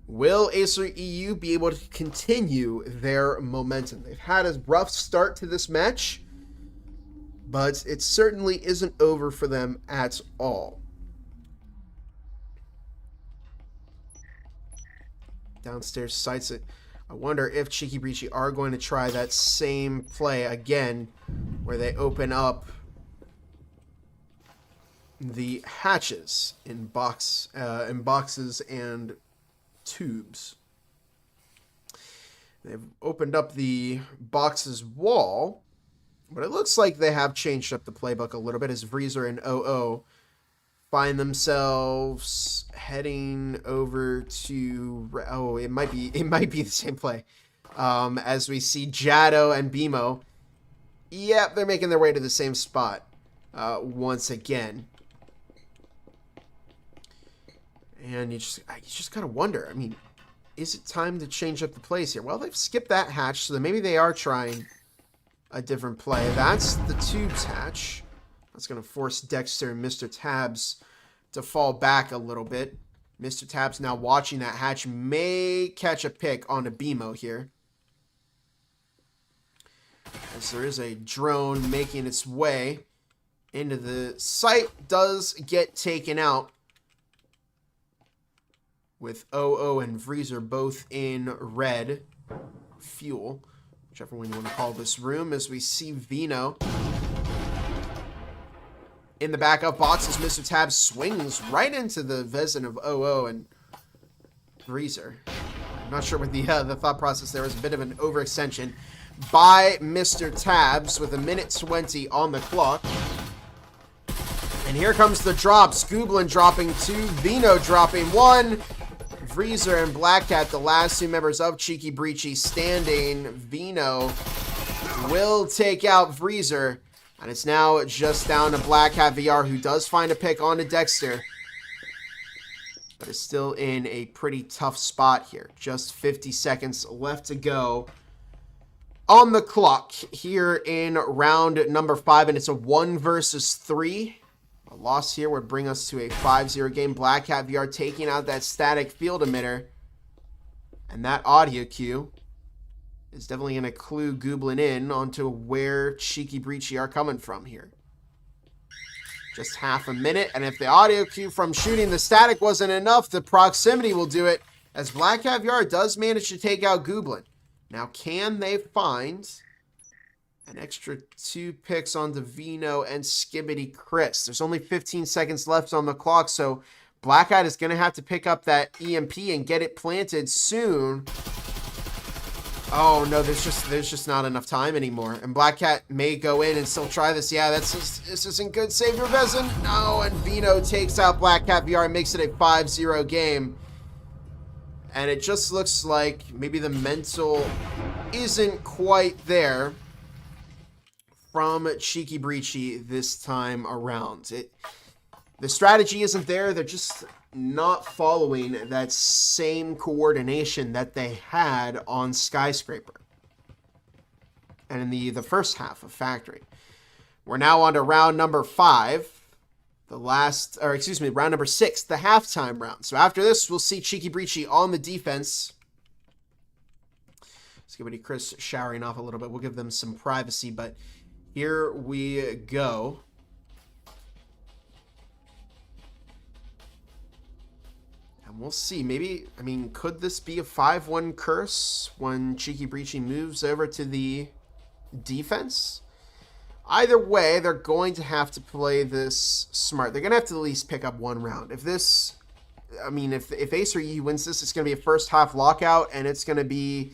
will AESIR EU be able to continue their momentum? They've had a rough start to this match, but it certainly isn't over for them at all. Downstairs sights it. I wonder if Cheeki Breachi are going to try that same play again, where they open up the hatches in boxes and tubes. They've opened up the boxes wall, but it looks like they have changed up the playbook a little bit as Vreezer and OO find themselves heading over to, oh, it might be the same play. As we see Jado and BMO. Yep, they're making their way to the same spot once again. And you just gotta wonder, I mean, is it time to change up the plays here? Well, they've skipped that hatch, so maybe they are trying a different play. That's the tubes hatch. That's going to force Dexter and Mr. Tabs to fall back a little bit. Mr. Tabs now watching that hatch, may catch a pick on a BMO here, as there is a drone making its way into the site. Does get taken out with OO and Vreezer both in red fuel, whichever one you want to call this room, as we see Vino in the backup box as Mr. Tabs swings right into the Vezin of OO and Vreezer. I'm not sure what the thought process there was. A bit of an overextension by Mr. Tabs with 1:20 on the clock. And here comes the drops. Gooblin dropping 2, Vino dropping 1. Vreezer and Blackcat, the last 2 members of Cheeki Breachi standing. Vino will take out Vreezer And it's now just down to Black Hat VR, who does find a pick onto Dexter, but is still in a pretty tough spot here. Just 50 seconds left to go on the clock here in round number 5, and it's a 1 versus 3. A loss here would bring us to a 5-0 game. Black Hat VR taking out that static field emitter, and that audio cue is definitely going to clue Gooblin in onto where Cheeky Breachi are coming from here. Just half a minute, and if the audio cue from shooting the static wasn't enough, the proximity will do it, as Black Hat VR does manage to take out Gooblin. Now, can they find an extra 2 picks onto Vino and Skibbity Chris? There's only 15 seconds left on the clock, so Black Hat is going to have to pick up that EMP and get it planted soon. Oh no, there's just not enough time anymore. And Black Cat may go in and still try this. Yeah, this isn't good. Save your Vezin. No, and Vino takes out Black Cat VR and makes it a 5-0 game. And it just looks like maybe the mental isn't quite there from Cheeky Breachi this time around. The strategy isn't there. They're just not following that same coordination that they had on Skyscraper and in the first half of Factory. We're now on to round number 5, round number 6, the halftime round. So after this, we'll see Cheeky Breachi on the defense. Skibbity Chris showering off a little bit. We'll give them some privacy, but here we go. And we'll see. Maybe, I mean, could this be a 5-1 curse when Cheeky Breachi moves over to the defense? Either way, they're going to have to play this smart. They're going to have to at least pick up 1 round. If this, I mean, if AESIR wins this, it's going to be a first half lockout, and it's going to be,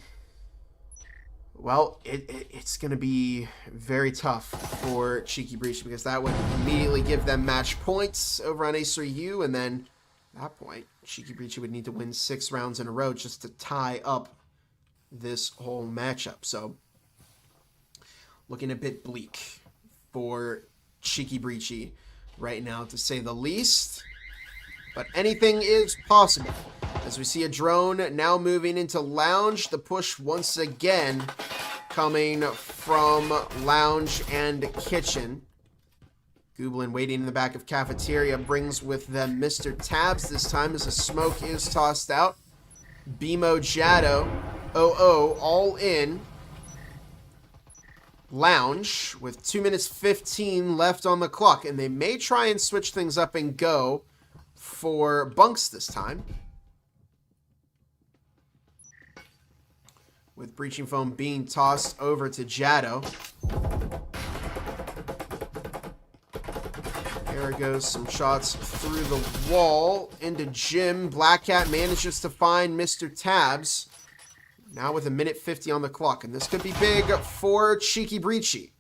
well, it's going to be very tough for Cheeky Breachi, because that would immediately give them match points over on AESIR, and then at that point, Cheeky Breachi would need to win 6 rounds in a row just to tie up this whole matchup. So, looking a bit bleak for Cheeky Breachi right now, to say the least. But anything is possible. As we see a drone now moving into Lounge, the push once again coming from Lounge and Kitchen. Gooblin waiting in the back of Cafeteria brings with them Mr. Tabs this time as a smoke is tossed out. Bimo Jado, all in. Lounge with 2 minutes 15 left on the clock, and they may try and switch things up and go for bunks this time. With breaching foam being tossed over to Jado. There goes some shots through the wall into Jim. Black Cat manages to find Mr. Tabs. Now with 1:50 on the clock, and this could be big for Cheeky Breachi.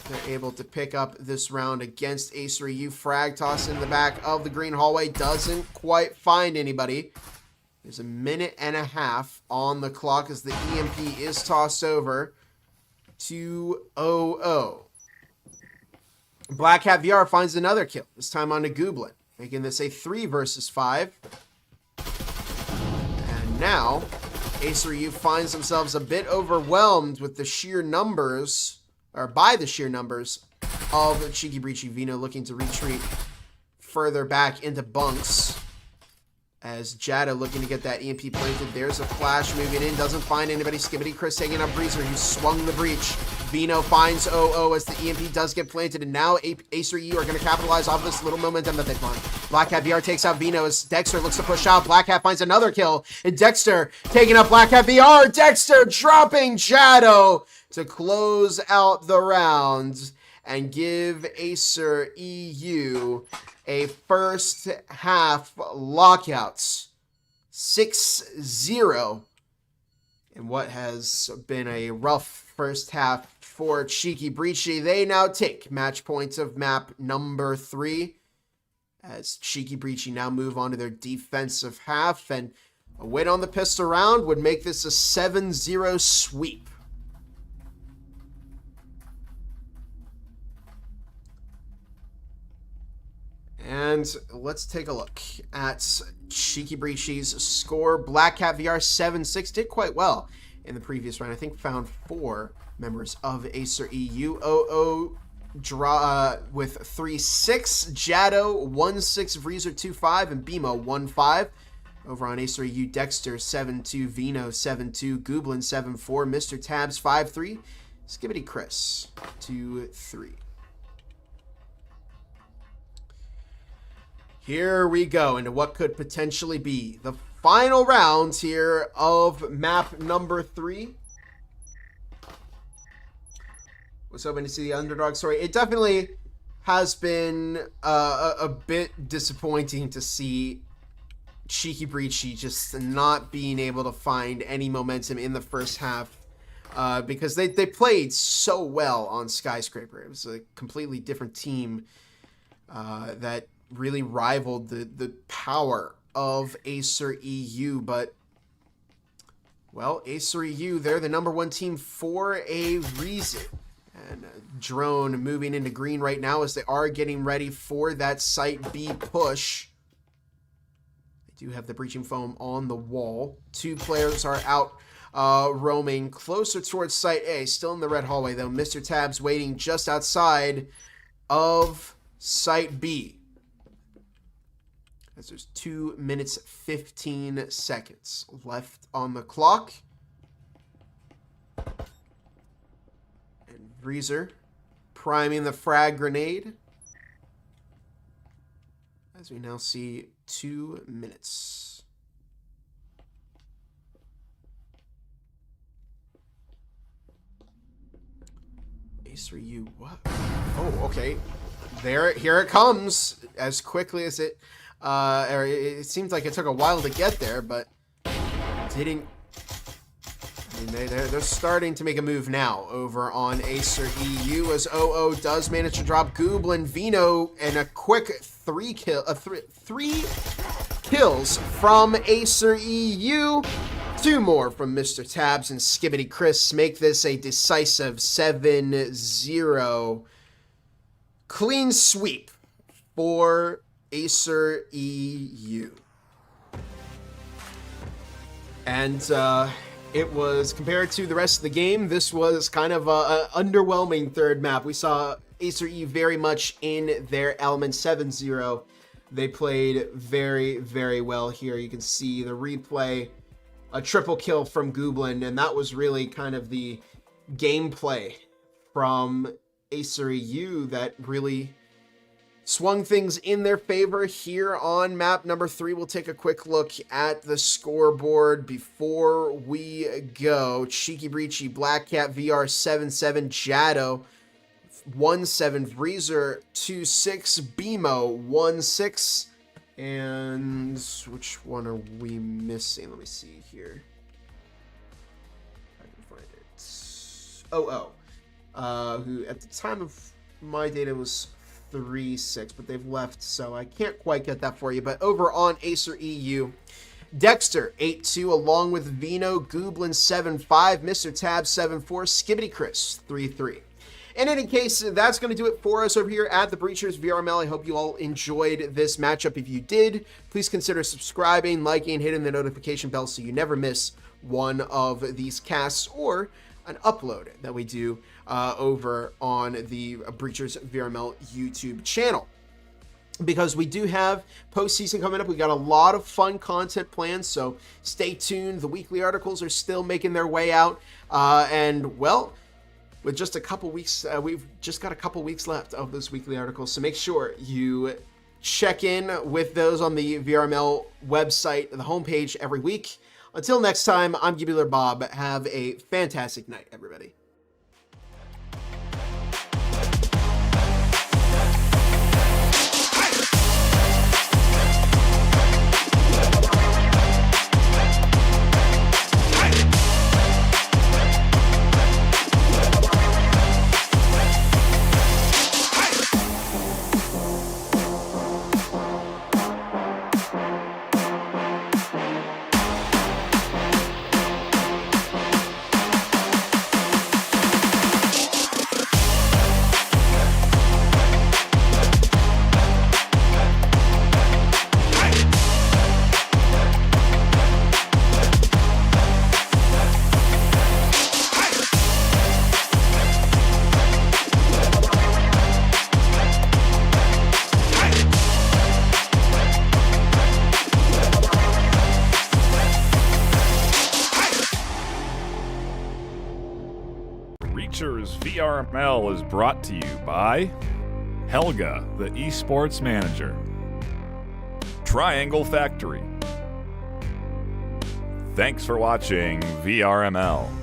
They're able to pick up this round against AESIR. Frag toss in the back of the green hallway. Doesn't quite find anybody. There's 1.5 minutes on the clock as the EMP is tossed over to 0-0. Black Hat VR finds another kill, this time on to Gooblin, making this a 3 versus 5. And now, AESIR finds themselves a bit overwhelmed with the sheer numbers, or by the sheer numbers, of Cheeky Breachi. Vino looking to retreat further back into bunks. As Jada looking to get that EMP planted. There's a flash moving in. Doesn't find anybody. Skibbity Chris taking up Breezer, who swung the breach. Vino finds 0-0 as the EMP does get planted. And now AESIR are going to capitalize off this little momentum that they find. Black Hat VR takes out Vino as Dexter looks to push out. Black Hat finds another kill. And Dexter taking up Black Hat VR. Dexter dropping Jado to close out the round and give AESIR EU a first half lockouts. 6-0 in what has been a rough first half for Cheeky Breachi. They now take match points of map number 3 as Cheeky Breachi now move on to their defensive half, and a win on the pistol round would make this a 7-0 sweep. And let's take a look at Cheeky Breachi's score. Black Cat VR 7-6 did quite well in the previous round. I think found 4 members of AESIR EU. OO draw with 3-6. Jado 1-6. Vreezer 2-5. And Bimo 1-5. Over on AESIR EU, Dexter 7-2. Vino 7-2. Gooblin 7-4. Mr. Tabs 5-3. Skibbity Chris 2-3. Here we go into what could potentially be the final round here of map number 3. Was hoping to see the underdog story. It definitely has been a bit disappointing to see Cheeky Breachi just not being able to find any momentum in the first half because they played so well on Skyscraper. It was a completely different team that really rivaled the power of AESIR EU, but well, AESIR EU, they're the number 1 team for a reason. And Drone moving into green right now as they are getting ready for that Site B push. They do have the breaching foam on the wall. 2 players are out roaming closer towards Site A, still in the red hallway though. Mr. Tabs waiting just outside of Site B. As there's 2 minutes 15 seconds left on the clock. And Vreezer priming the frag grenade. As we now see 2 minutes. AESIR EU, what? Oh, okay. Here it comes as quickly as it it seems like it took a while to get there, but didn't. I mean, they're starting to make a move now over on AESIR EU as OO does manage to drop Gooblin, Vino, and a quick 3 kills from AESIR EU. 2 more from Mr. Tabs and Skibbity Chris make this a decisive 7-0 clean sweep for AESIR EU. And it was, compared to the rest of the game, this was kind of an underwhelming third map. We saw AESIR EU very much in their element. 7-0. They played very, very well here. You can see the replay, a triple kill from Gooblin, and that was really kind of the gameplay from AESIR EU that really swung things in their favor here on map number 3. We'll take a quick look at the scoreboard before we go. Cheeky Breachi, Black Cat VR 7-7, Jado 1-7, Vreezer 2-6, Bimo 1-6, and which one are we missing? Let me see here. I can find it. Who at the time of my data was 3-6, but they've left, so I can't quite get that for you. But over on AESIR EU, Dexter 8-2 along with Vino, Gooblin 7-5, Mr. Tab 7-4, Skibbity Chris 3-3. In any case, that's going to do it for us over here at the Breachers VRML. I hope you all enjoyed this matchup. If you did, please consider subscribing, liking, hitting the notification bell so you never miss one of these casts or an upload that we do over on the Breachers VRML YouTube channel. Because we do have postseason coming up. We got a lot of fun content planned, so stay tuned. The weekly articles are still making their way out. And, well, with just a couple weeks, we've just got a couple weeks left of those weekly articles, so make sure you check in with those on the VRML website, the homepage every week. Until next time, I'm Gibular Bob. Have a fantastic night, everybody. VRML is brought to you by Helga, the esports manager. Triangle Factory. Thanks for watching VRML.